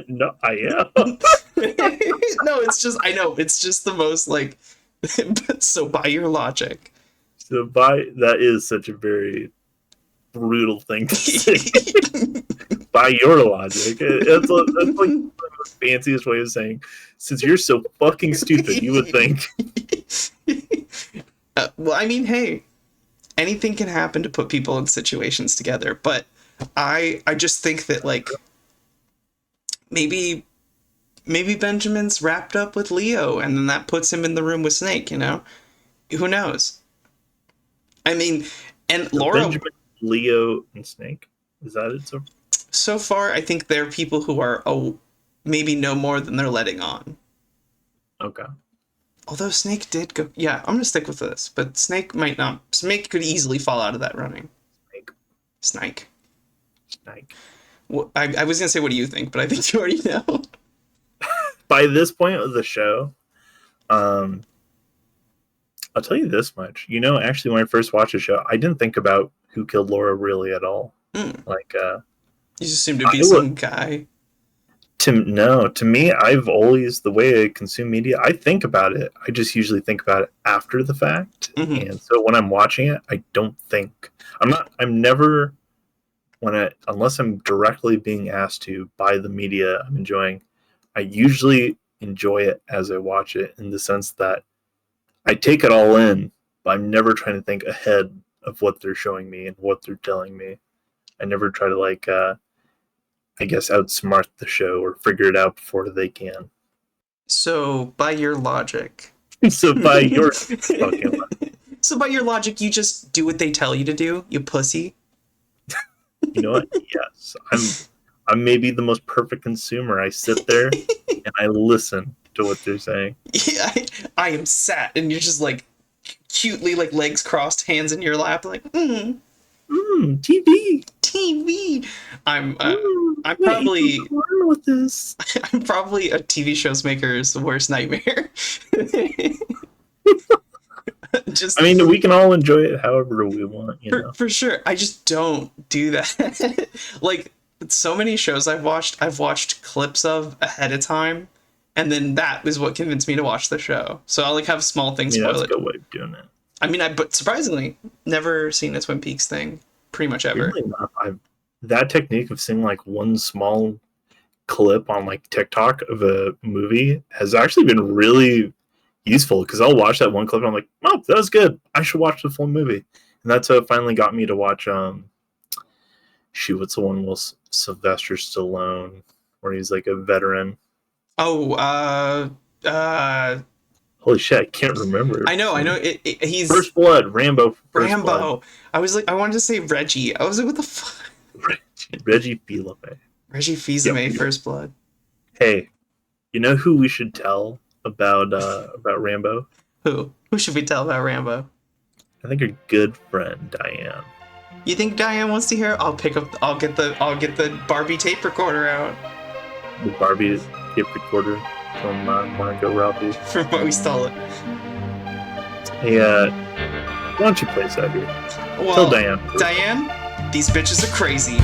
No, I am. No, I know, it's just the most like, so by your logic. So that is such a very brutal thing to say. By your logic, that's like the fanciest way of saying, since you're so fucking stupid, you would think. Well, I mean, hey, anything can happen to put people in situations together, but I just think that like maybe Benjamin's wrapped up with Leo, and then that puts him in the room with Snake. You know, who knows? I mean, and So Laura. Benjamin, Leo, and Snake. Is that it? So far, I think they're people who are maybe know more than they're letting on. Okay. Although Snake did go, yeah, I'm gonna stick with this, but Snake might not. Snake could easily fall out of that running. Snake. Well, I was gonna say, what do you think? But I think you already know. By this point of the show, I'll tell you this much. You know, actually, when I first watched the show, I didn't think about who killed Laura really at all. Like, you just assumed to be some guy. To me, I've always, the way I consume media, I think about it. I just usually think about it after the fact. Mm-hmm. And so when I'm watching it, I don't think. I'm never, unless I'm directly being asked to by the media I'm enjoying, I usually enjoy it as I watch it, in the sense that I take it all in, but I'm never trying to think ahead of what they're showing me and what they're telling me. I never try to, like, I guess, outsmart the show or figure it out before they can. So, by your logic. So by your fucking logic. So by your logic, you just do what they tell you to do, you pussy. You know what? Yes. I'm maybe the most perfect consumer. I sit there and I listen to what they're saying. Yeah, I am sat, and you're just like cutely like legs crossed, hands in your lap, like TV. TV. I'm I'm I eat probably some corn with this. I'm probably a TV show's maker's worst nightmare. Just I mean, we can all enjoy it however we want, you know. for sure. I just don't do that. Like so many shows I've watched clips of ahead of time, and then that is what convinced me to watch the show. So I'll like have small I things mean, spoil that's a it. good way of doing it. I mean, but surprisingly, never seen a Twin Peaks thing, pretty much ever. Weirdly enough, that technique of seeing like one small clip on like TikTok of a movie has actually been really useful because I'll watch that one clip and I'm like, oh, that was good. I should watch the full movie. And that's how it finally got me to watch what's the one with Sylvester Stallone where he's like a veteran. Oh, Holy shit, I can't remember. I know. He's First Blood, Rambo. First Rambo. Blood. I was like, I wanted to say Reggie. I was like, what the fuck? Reggie Fils-Aimé. Reggie Fils-Aimé, Yep. First Blood. Hey, you know who we should tell about Rambo? Who? Who should we tell about Rambo? I think your good friend Diane. You think Diane wants to hear? I'll get the Barbie tape recorder out The Barbie tape recorder from Monaco Ralphie. from where we stole it. Hey, why don't you play us out here? Well, Tell Diane. Diane, these bitches are crazy.